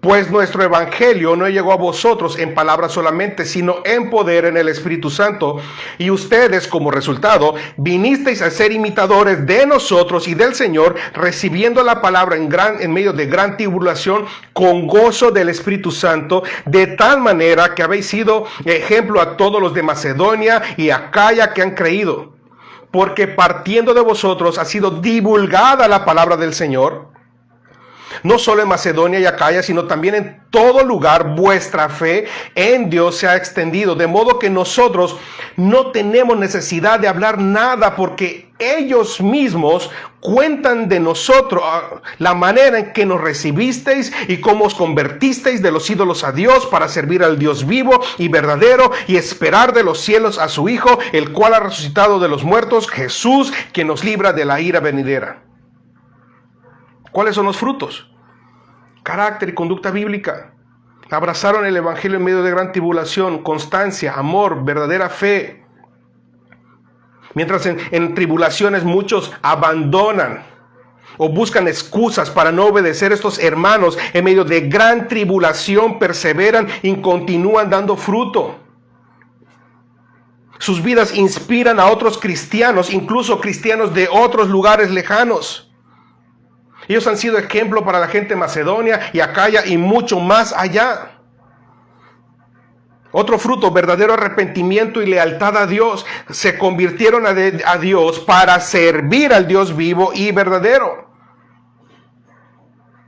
pues nuestro evangelio no llegó a vosotros en palabras solamente, sino en poder en el Espíritu Santo. Y ustedes, como resultado, vinisteis a ser imitadores de nosotros y del Señor, recibiendo la palabra en medio de gran tribulación, con gozo del Espíritu Santo, de tal manera que habéis sido ejemplo a todos los de Macedonia y Acaya que han creído. Porque partiendo de vosotros ha sido divulgada la palabra del Señor, no solo en Macedonia y Acaya, sino también en todo lugar vuestra fe en Dios se ha extendido, de modo que nosotros no tenemos necesidad de hablar nada, porque ellos mismos cuentan de nosotros la manera en que nos recibisteis y cómo os convertisteis de los ídolos a Dios para servir al Dios vivo y verdadero y esperar de los cielos a su Hijo, el cual ha resucitado de los muertos, Jesús, que nos libra de la ira venidera. ¿Cuáles son los frutos? Carácter y conducta bíblica. Abrazaron el evangelio en medio de gran tribulación, constancia, amor, verdadera fe. Mientras en tribulaciones muchos abandonan o buscan excusas para no obedecer, estos hermanos en medio de gran tribulación perseveran y continúan dando fruto. Sus vidas inspiran a otros cristianos, incluso cristianos de otros lugares lejanos. Ellos han sido ejemplo para la gente de Macedonia y Acaya y mucho más allá. Otro fruto, verdadero arrepentimiento y lealtad a Dios. Se convirtieron a Dios para servir al Dios vivo y verdadero.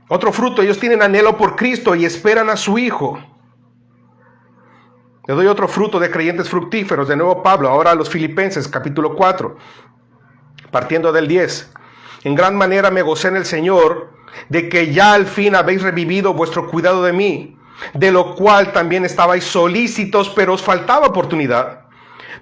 Otro fruto, ellos tienen anhelo por Cristo y esperan a su Hijo. Le doy otro fruto de creyentes fructíferos. De nuevo Pablo, ahora a los Filipenses, capítulo 4, partiendo del 10. En gran manera me gocé en el Señor de que ya al fin habéis revivido vuestro cuidado de mí, de lo cual también estabais solícitos, pero os faltaba oportunidad.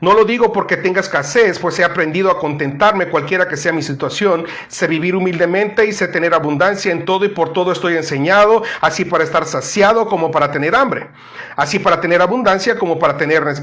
No lo digo porque tenga escasez, pues he aprendido a contentarme cualquiera que sea mi situación. Sé vivir humildemente y sé tener abundancia en todo y por todo estoy enseñado, así para estar saciado como para tener hambre, así para tener abundancia como para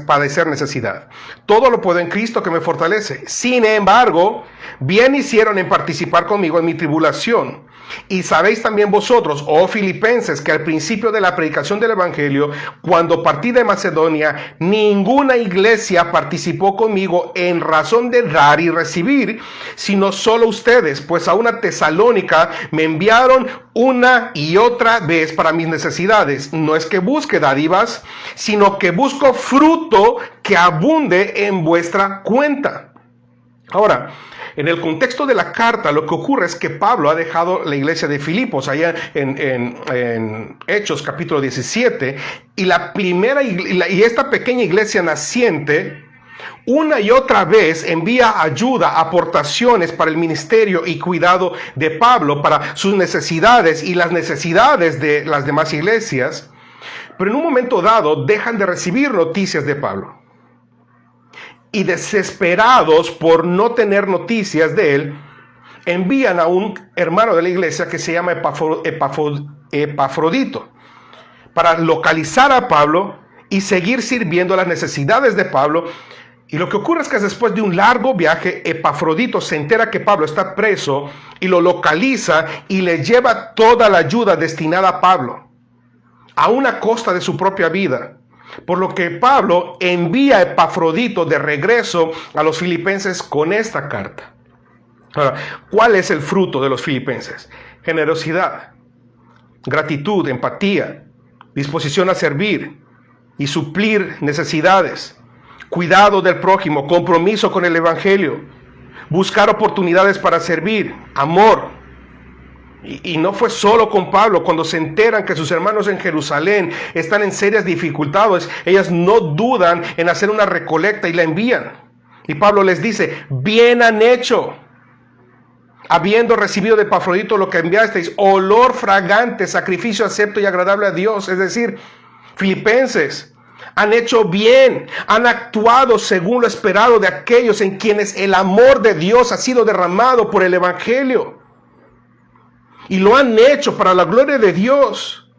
padecer necesidad. Todo lo puedo en Cristo que me fortalece. Sin embargo, bien hicieron en participar conmigo en mi tribulación. Y sabéis también vosotros, oh filipenses, que al principio de la predicación del evangelio, cuando partí de Macedonia, ninguna iglesia participó conmigo en razón de dar y recibir, sino solo ustedes, pues a una Tesalónica me enviaron una y otra vez para mis necesidades. No es que busque dádivas, sino que busco fruto que abunde en vuestra cuenta. Ahora, en el contexto de la carta, lo que ocurre es que Pablo ha dejado la iglesia de Filipos, allá en Hechos capítulo 17, y esta pequeña iglesia naciente, una y otra vez envía ayuda, aportaciones para el ministerio y cuidado de Pablo, para sus necesidades y las necesidades de las demás iglesias, pero en un momento dado dejan de recibir noticias de Pablo. Y desesperados por no tener noticias de él, envían a un hermano de la iglesia que se llama Epafrodito para localizar a Pablo y seguir sirviendo las necesidades de Pablo. Y lo que ocurre es que después de un largo viaje, Epafrodito se entera que Pablo está preso y lo localiza y le lleva toda la ayuda destinada a Pablo, a una costa de su propia vida. Por lo que Pablo envía a Epafrodito de regreso a los filipenses con esta carta. Ahora, ¿cuál es el fruto de los filipenses? Generosidad, gratitud, empatía, disposición a servir y suplir necesidades, cuidado del prójimo, compromiso con el evangelio, buscar oportunidades para servir, amor. Y no fue solo con Pablo. Cuando se enteran que sus hermanos en Jerusalén están en serias dificultades, ellas no dudan en hacer una recolecta y la envían. Y Pablo les dice, bien han hecho, habiendo recibido de Epafrodito lo que enviasteis, olor fragante, sacrificio acepto y agradable a Dios. Es decir, filipenses, han hecho bien, han actuado según lo esperado de aquellos en quienes el amor de Dios ha sido derramado por el evangelio. Y lo han hecho para la gloria de Dios.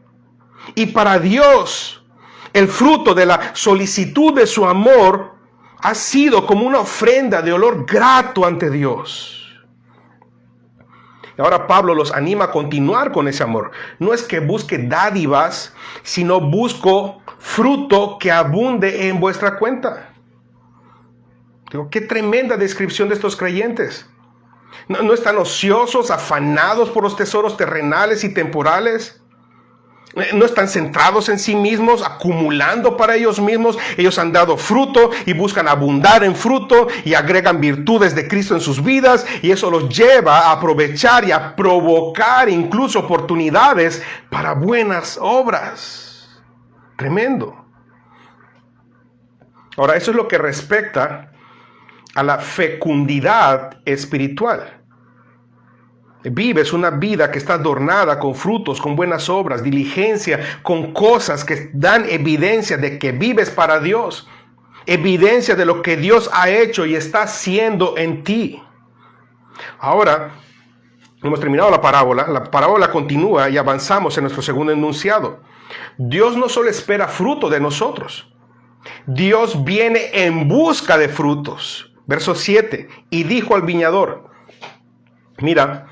Y para Dios, el fruto de la solicitud de su amor ha sido como una ofrenda de olor grato ante Dios. Y ahora Pablo los anima a continuar con ese amor. No es que busque dádivas, sino busco fruto que abunde en vuestra cuenta. Digo, qué tremenda descripción de estos creyentes. No están ociosos, afanados por los tesoros terrenales y temporales. No están centrados en sí mismos, acumulando para ellos mismos. Ellos han dado fruto y buscan abundar en fruto y agregan virtudes de Cristo en sus vidas. Y eso los lleva a aprovechar y a provocar incluso oportunidades para buenas obras. Tremendo. Ahora, eso es lo que respecta a la fecundidad espiritual. Vives una vida que está adornada con frutos, con buenas obras, diligencia, con cosas que dan evidencia de que vives para Dios, evidencia de lo que Dios ha hecho y está haciendo en ti. Ahora, Hemos terminado la parábola continúa y avanzamos en nuestro segundo enunciado. Dios no solo espera fruto de nosotros, Dios viene en busca de frutos. Verso 7, y dijo al viñador, mira,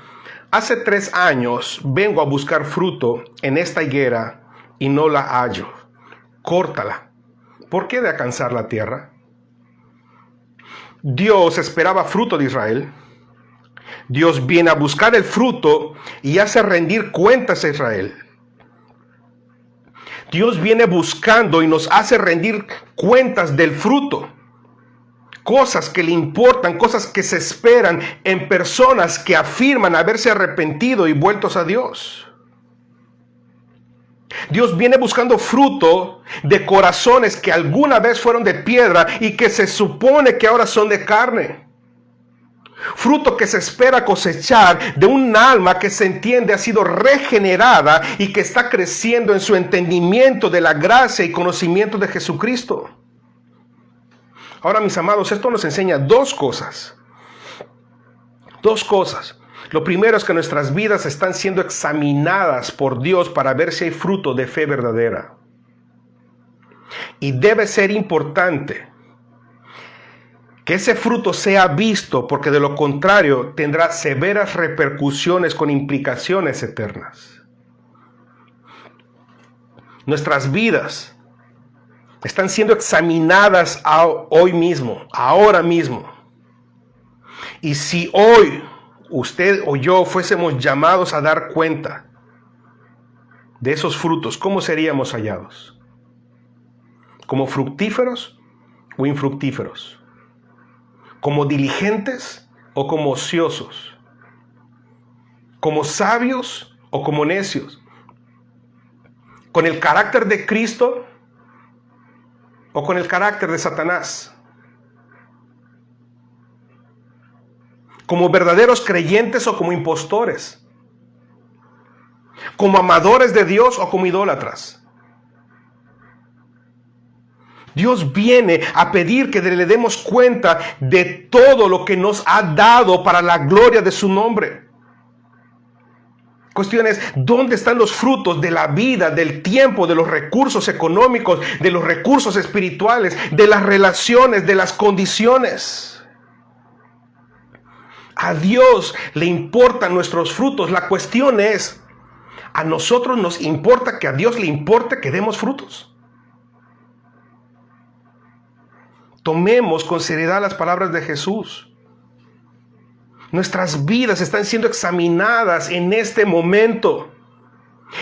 hace 3 años vengo a buscar fruto en esta higuera y no la hallo. Córtala. ¿Por qué de alcanzar la tierra? Dios esperaba fruto de Israel. Dios viene a buscar el fruto y hace rendir cuentas a Israel. Dios viene buscando y nos hace rendir cuentas del fruto. Cosas que le importan, cosas que se esperan en personas que afirman haberse arrepentido y vueltos a Dios. Dios viene buscando fruto de corazones que alguna vez fueron de piedra y que se supone que ahora son de carne. Fruto que se espera cosechar de un alma que se entiende ha sido regenerada y que está creciendo en su entendimiento de la gracia y conocimiento de Jesucristo. Ahora, mis amados, esto nos enseña dos cosas. Lo primero es que nuestras vidas están siendo examinadas por Dios para ver si hay fruto de fe verdadera. Y debe ser importante que ese fruto sea visto, porque de lo contrario tendrá severas repercusiones con implicaciones eternas. Nuestras vidas están siendo examinadas hoy mismo, ahora mismo. Y si hoy usted o yo fuésemos llamados a dar cuenta de esos frutos, ¿cómo seríamos hallados? ¿Como fructíferos o infructíferos? ¿Como diligentes o como ociosos? ¿Como sabios o como necios? ¿Con el carácter de Cristo o con el carácter de Satanás? ¿Como verdaderos creyentes o como impostores? ¿Como amadores de Dios o como idólatras? Dios viene a pedir que le demos cuenta de todo lo que nos ha dado para la gloria de su nombre. Cuestión es, ¿dónde están los frutos de la vida, del tiempo, de los recursos económicos, de los recursos espirituales, de las relaciones, de las condiciones? A Dios le importan nuestros frutos. La cuestión es, ¿a nosotros nos importa que a Dios le importe que demos frutos? Tomemos con seriedad las palabras de Jesús. Nuestras vidas están siendo examinadas en este momento.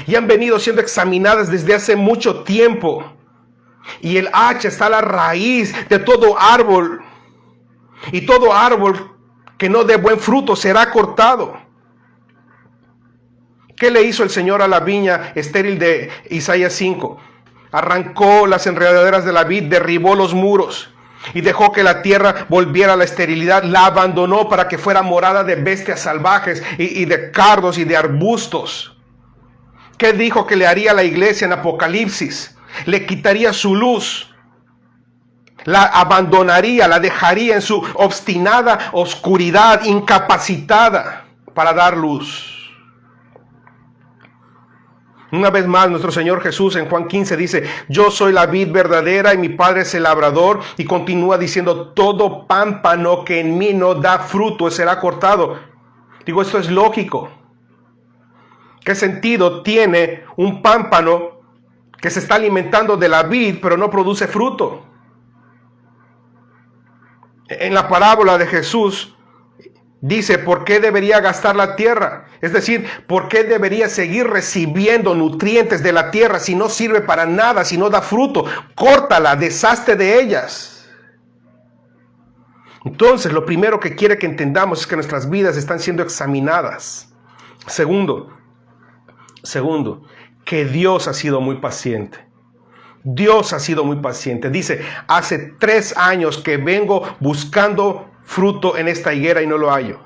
Y han venido siendo examinadas desde hace mucho tiempo. Y el hacha está a la raíz de todo árbol. Y todo árbol que no dé buen fruto será cortado. ¿Qué le hizo el Señor a la viña estéril de Isaías 5? Arrancó las enredaderas de la vid, derribó los muros y dejó que la tierra volviera a la esterilidad. La abandonó para que fuera morada de bestias salvajes y de cardos y de arbustos. ¿Qué dijo que le haría a la iglesia en Apocalipsis? Le quitaría su luz, la abandonaría, la dejaría en su obstinada oscuridad, incapacitada para dar luz. Una vez más, nuestro Señor Jesús en Juan 15 dice, yo soy la vid verdadera y mi Padre es el labrador. Y continúa diciendo, todo pámpano que en mí no da fruto será cortado. Digo, esto es lógico. ¿Qué sentido tiene un pámpano que se está alimentando de la vid pero no produce fruto? En la parábola de Jesús dice, ¿por qué debería gastar la tierra? Es decir, ¿por qué debería seguir recibiendo nutrientes de la tierra si no sirve para nada, si no da fruto? Córtala, deshazte de ellas. Entonces, lo primero que quiere que entendamos es que nuestras vidas están siendo examinadas. Segundo, que Dios ha sido muy paciente. Dios ha sido muy paciente. Dice, hace 3 años que vengo buscando fruto en esta higuera y no lo hallo.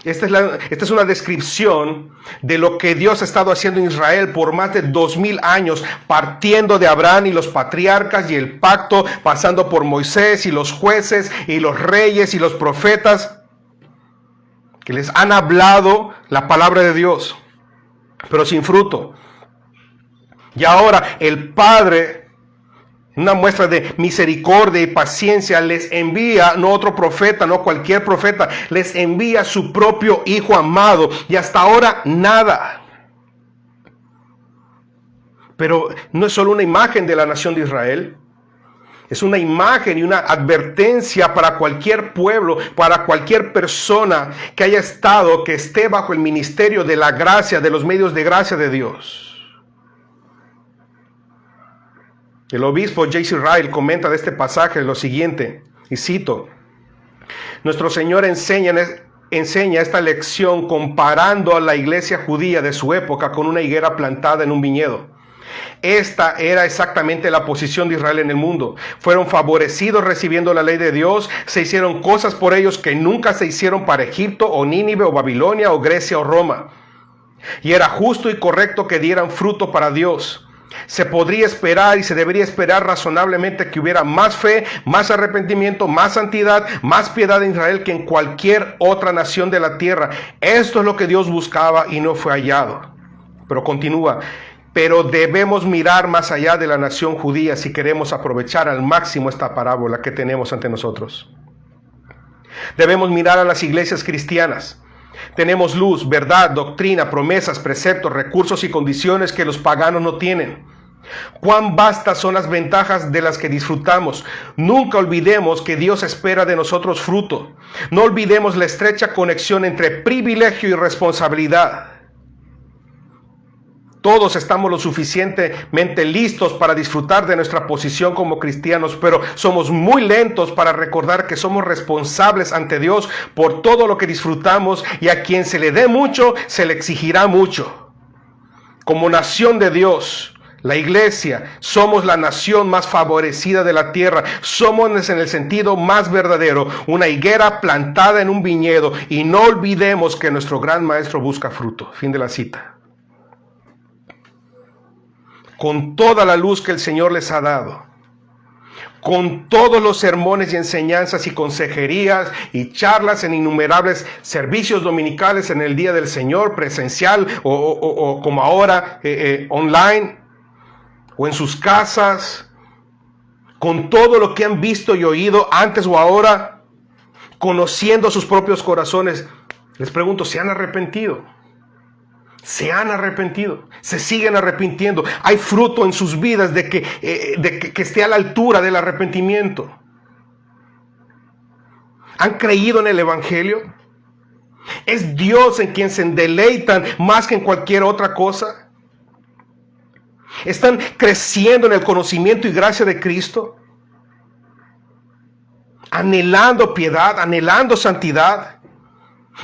Esta es una descripción de lo que Dios ha estado haciendo en Israel por más de 2000 años, partiendo de Abraham y los patriarcas y el pacto, pasando por Moisés y los jueces y los reyes y los profetas, que les han hablado la palabra de Dios, pero sin fruto. Y ahora el Padre, una muestra de misericordia y paciencia, les envía, no otro profeta, no cualquier profeta, les envía su propio Hijo amado, y hasta ahora nada. Pero no es solo una imagen de la nación de Israel, es una imagen y una advertencia para cualquier pueblo, para cualquier persona que haya estado, que esté bajo el ministerio de la gracia, de los medios de gracia de Dios. El obispo J.C. Ryle comenta de este pasaje lo siguiente, y cito: nuestro Señor enseña esta lección comparando a la iglesia judía de su época con una higuera plantada en un viñedo. Esta era exactamente la posición de Israel en el mundo. Fueron favorecidos recibiendo la ley de Dios, se hicieron cosas por ellos que nunca se hicieron para Egipto o Nínive o Babilonia o Grecia o Roma. Y era justo y correcto que dieran fruto para Dios. Se podría esperar y se debería esperar razonablemente que hubiera más fe, más arrepentimiento, más santidad, más piedad en Israel que en cualquier otra nación de la tierra. Esto es lo que Dios buscaba y no fue hallado. Pero continúa: pero debemos mirar más allá de la nación judía si queremos aprovechar al máximo esta parábola que tenemos ante nosotros. Debemos mirar a las iglesias cristianas. Tenemos luz, verdad, doctrina, promesas, preceptos, recursos y condiciones que los paganos no tienen. Cuán vastas son las ventajas de las que disfrutamos. Nunca olvidemos que Dios espera de nosotros fruto. No olvidemos la estrecha conexión entre privilegio y responsabilidad. Todos estamos lo suficientemente listos para disfrutar de nuestra posición como cristianos, pero somos muy lentos para recordar que somos responsables ante Dios por todo lo que disfrutamos, y a quien se le dé mucho, se le exigirá mucho. Como nación de Dios, la iglesia, somos la nación más favorecida de la tierra. Somos, en el sentido más verdadero, una higuera plantada en un viñedo, y no olvidemos que nuestro gran maestro busca fruto. Fin de la cita. Con toda la luz que el Señor les ha dado, con todos los sermones y enseñanzas y consejerías y charlas en innumerables servicios dominicales en el Día del Señor, presencial o como ahora online, o en sus casas, con todo lo que han visto y oído antes o ahora, conociendo sus propios corazones, les pregunto: ¿se han arrepentido? Se han arrepentido, se siguen arrepintiendo. Hay fruto en sus vidas de que esté a la altura del arrepentimiento. ¿Han creído en el Evangelio? ¿Es Dios en quien se deleitan más que en cualquier otra cosa? ¿Están creciendo en el conocimiento y gracia de Cristo? ¿Anhelando piedad, anhelando santidad?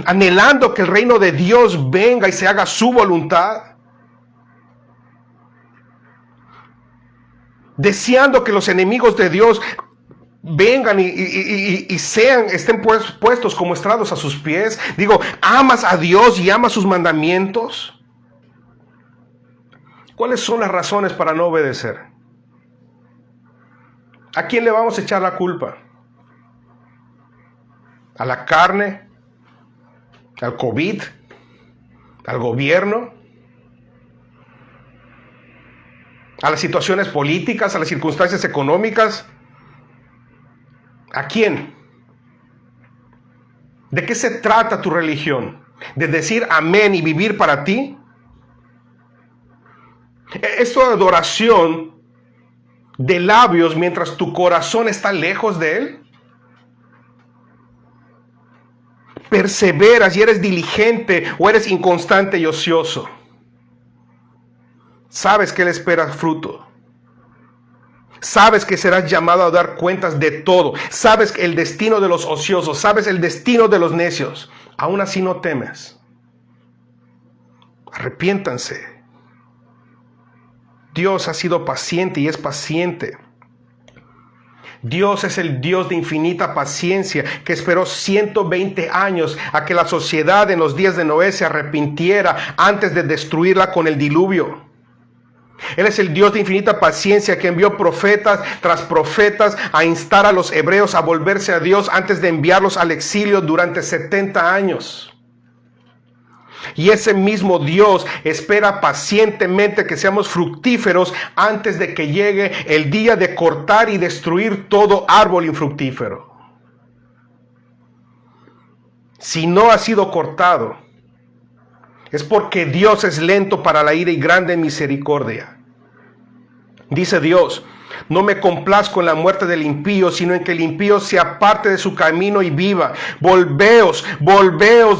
¿Anhelando que el reino de Dios venga y se haga su voluntad? ¿Deseando que los enemigos de Dios vengan y estén puestos como estrados a sus pies? Digo, ¿amas a Dios y amas sus mandamientos? ¿Cuáles son las razones para no obedecer? ¿A quién le vamos a echar la culpa? ¿A la carne? ¿Al COVID? ¿Al gobierno? ¿A las situaciones políticas? ¿A las circunstancias económicas? ¿A quién? ¿De qué se trata tu religión? ¿De decir amén y vivir para ti? ¿Es tu adoración de labios mientras tu corazón está lejos de Él? ¿Perseveras y eres diligente o eres inconstante y ocioso? Sabes que Él espera fruto. Sabes que serás llamado a dar cuentas de todo. Sabes el destino de los ociosos. Sabes el destino de los necios. Aún así no temes. Arrepiéntanse. Dios ha sido paciente y es paciente. Dios es el Dios de infinita paciencia que esperó 120 años a que la sociedad en los días de Noé se arrepintiera antes de destruirla con el diluvio. Él es el Dios de infinita paciencia que envió profetas tras profetas a instar a los hebreos a volverse a Dios antes de enviarlos al exilio durante 70 años. Y ese mismo Dios espera pacientemente que seamos fructíferos antes de que llegue el día de cortar y destruir todo árbol infructífero. Si no ha sido cortado, es porque Dios es lento para la ira y grande en misericordia. Dice Dios: no me complazco en la muerte del impío, sino en que el impío se aparte de su camino y viva. Volveos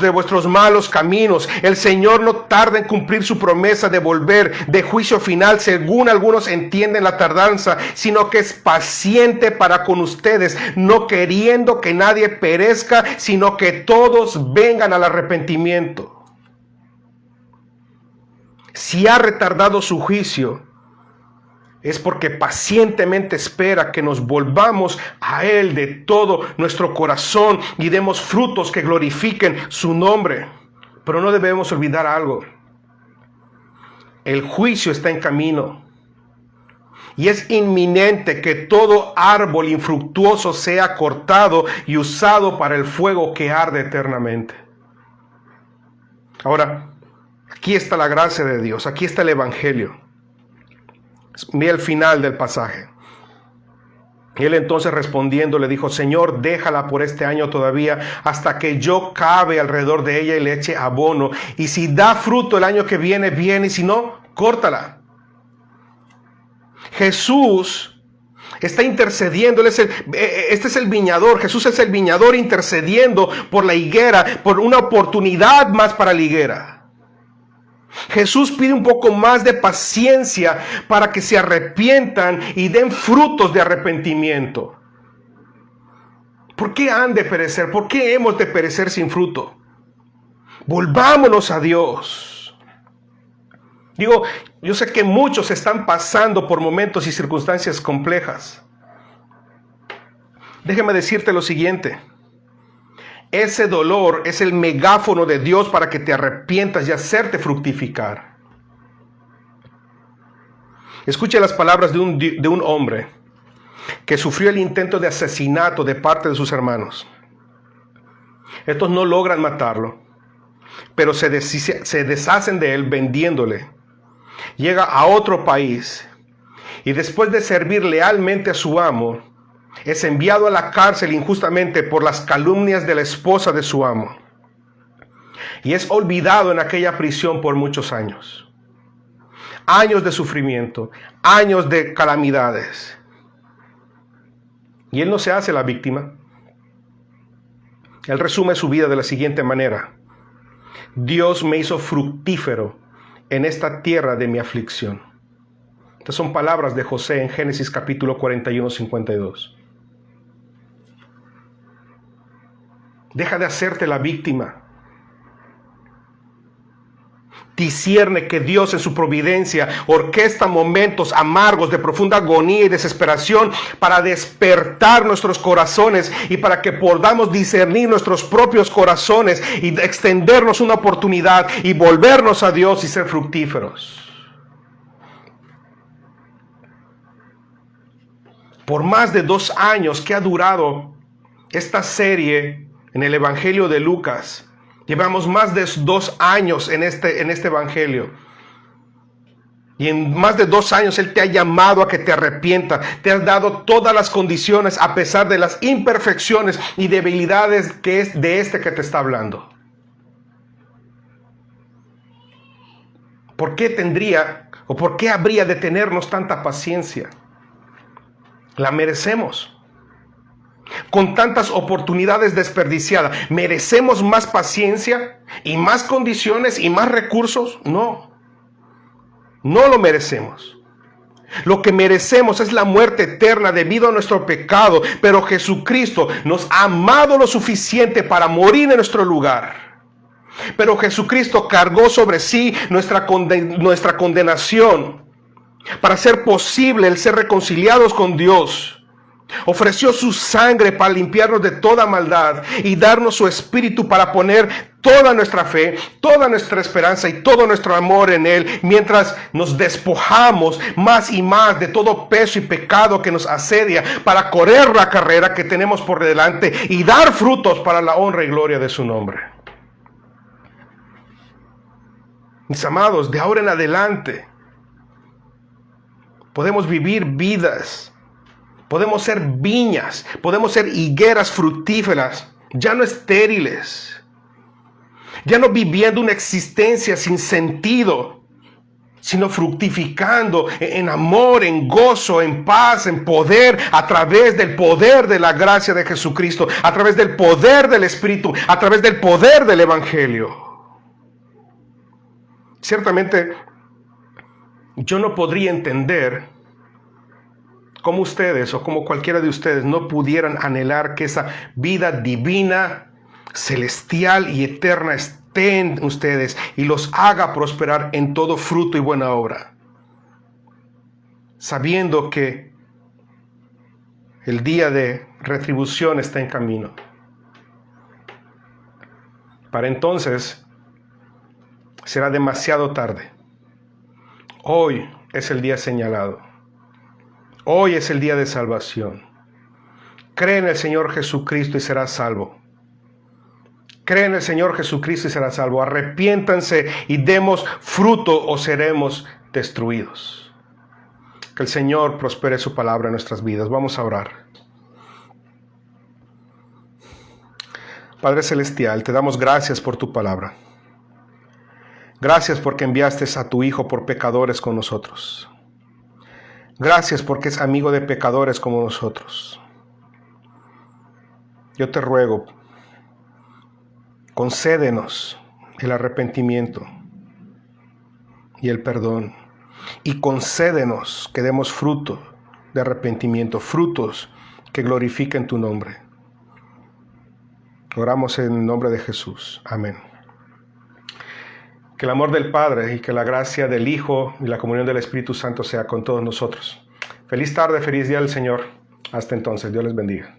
de vuestros malos caminos. El Señor no tarda en cumplir su promesa de volver de juicio final, según algunos entienden la tardanza, sino que es paciente para con ustedes, no queriendo que nadie perezca, sino que todos vengan al arrepentimiento. Si ha retardado su juicio, es porque pacientemente espera que nos volvamos a Él de todo nuestro corazón y demos frutos que glorifiquen su nombre. Pero no debemos olvidar algo: el juicio está en camino y es inminente que todo árbol infructuoso sea cortado y usado para el fuego que arde eternamente. Ahora, aquí está la gracia de Dios, aquí está el Evangelio. Mira el final del pasaje. Él entonces respondiendo le dijo: Señor, déjala por este año todavía, hasta que yo cabe alrededor de ella y le eche abono. Y si da fruto el año que viene, bien, y si no, córtala. Jesús está intercediendo. Este es el viñador. Jesús es el viñador intercediendo por la higuera, por una oportunidad más para la higuera. Jesús pide un poco más de paciencia para que se arrepientan y den frutos de arrepentimiento. ¿Por qué han de perecer? ¿Por qué hemos de perecer sin fruto? Volvámonos a Dios. Yo sé que muchos están pasando por momentos y circunstancias complejas. Déjame decirte lo siguiente: ese dolor es el megáfono de Dios para que te arrepientas y hacerte fructificar. Escuche las palabras de un hombre que sufrió el intento de asesinato de parte de sus hermanos. Estos no logran matarlo, pero se deshacen de él vendiéndole. Llega a otro país y después de servir lealmente a su amo, es enviado a la cárcel injustamente por las calumnias de la esposa de su amo. Y es olvidado en aquella prisión por muchos años. Años de sufrimiento, años de calamidades. Y él no se hace la víctima. Él resume su vida de la siguiente manera: Dios me hizo fructífero en esta tierra de mi aflicción. Estas son palabras de José en Génesis capítulo 41, 52. Deja de hacerte la víctima. Discierne que Dios en su providencia orquesta momentos amargos de profunda agonía y desesperación para despertar nuestros corazones y para que podamos discernir nuestros propios corazones y extendernos una oportunidad y volvernos a Dios y ser fructíferos. Por más de 2 años que ha durado esta serie en el Evangelio de Lucas, llevamos más de 2 años en este Evangelio. Y en más de 2 años Él te ha llamado a que te arrepientas. Te ha dado todas las condiciones a pesar de las imperfecciones y debilidades que es de este que te está hablando. ¿Por qué tendría o por qué habría de tenernos tanta paciencia? La merecemos. Con tantas oportunidades desperdiciadas, ¿merecemos más paciencia y más condiciones y más recursos? No, no lo merecemos. Lo que merecemos es la muerte eterna debido a nuestro pecado, pero Jesucristo nos ha amado lo suficiente para morir en nuestro lugar. Pero Jesucristo cargó sobre sí nuestra condenación para hacer posible el ser reconciliados con Dios. Ofreció su sangre para limpiarnos de toda maldad y darnos su espíritu para poner toda nuestra fe, toda nuestra esperanza y todo nuestro amor en Él, mientras nos despojamos más y más de todo peso y pecado que nos asedia, para correr la carrera que tenemos por delante y dar frutos para la honra y gloria de su nombre. Mis amados, de ahora en adelante podemos vivir vidas, podemos ser viñas, podemos ser higueras fructíferas, ya no estériles, ya no viviendo una existencia sin sentido, sino fructificando en amor, en gozo, en paz, en poder, a través del poder de la gracia de Jesucristo, a través del poder del Espíritu, a través del poder del Evangelio. Ciertamente, yo no podría entender cómo ustedes o como cualquiera de ustedes no pudieran anhelar que esa vida divina, celestial y eterna esté en ustedes y los haga prosperar en todo fruto y buena obra, sabiendo que el día de retribución está en camino. Para entonces será demasiado tarde. Hoy es el día señalado. Hoy es el día de salvación. Cree en el Señor Jesucristo y serás salvo. Cree en el Señor Jesucristo y serás salvo. Arrepiéntanse y demos fruto o seremos destruidos. Que el Señor prospere su palabra en nuestras vidas. Vamos a orar. Padre Celestial, te damos gracias por tu palabra. Gracias porque enviaste a tu Hijo por pecadores con nosotros. Gracias porque es amigo de pecadores como nosotros. Yo te ruego, concédenos el arrepentimiento y el perdón. Y concédenos que demos fruto de arrepentimiento, frutos que glorifiquen tu nombre. Oramos en el nombre de Jesús. Amén. Que el amor del Padre y que la gracia del Hijo y la comunión del Espíritu Santo sea con todos nosotros. Feliz tarde, feliz día del Señor. Hasta entonces, Dios les bendiga.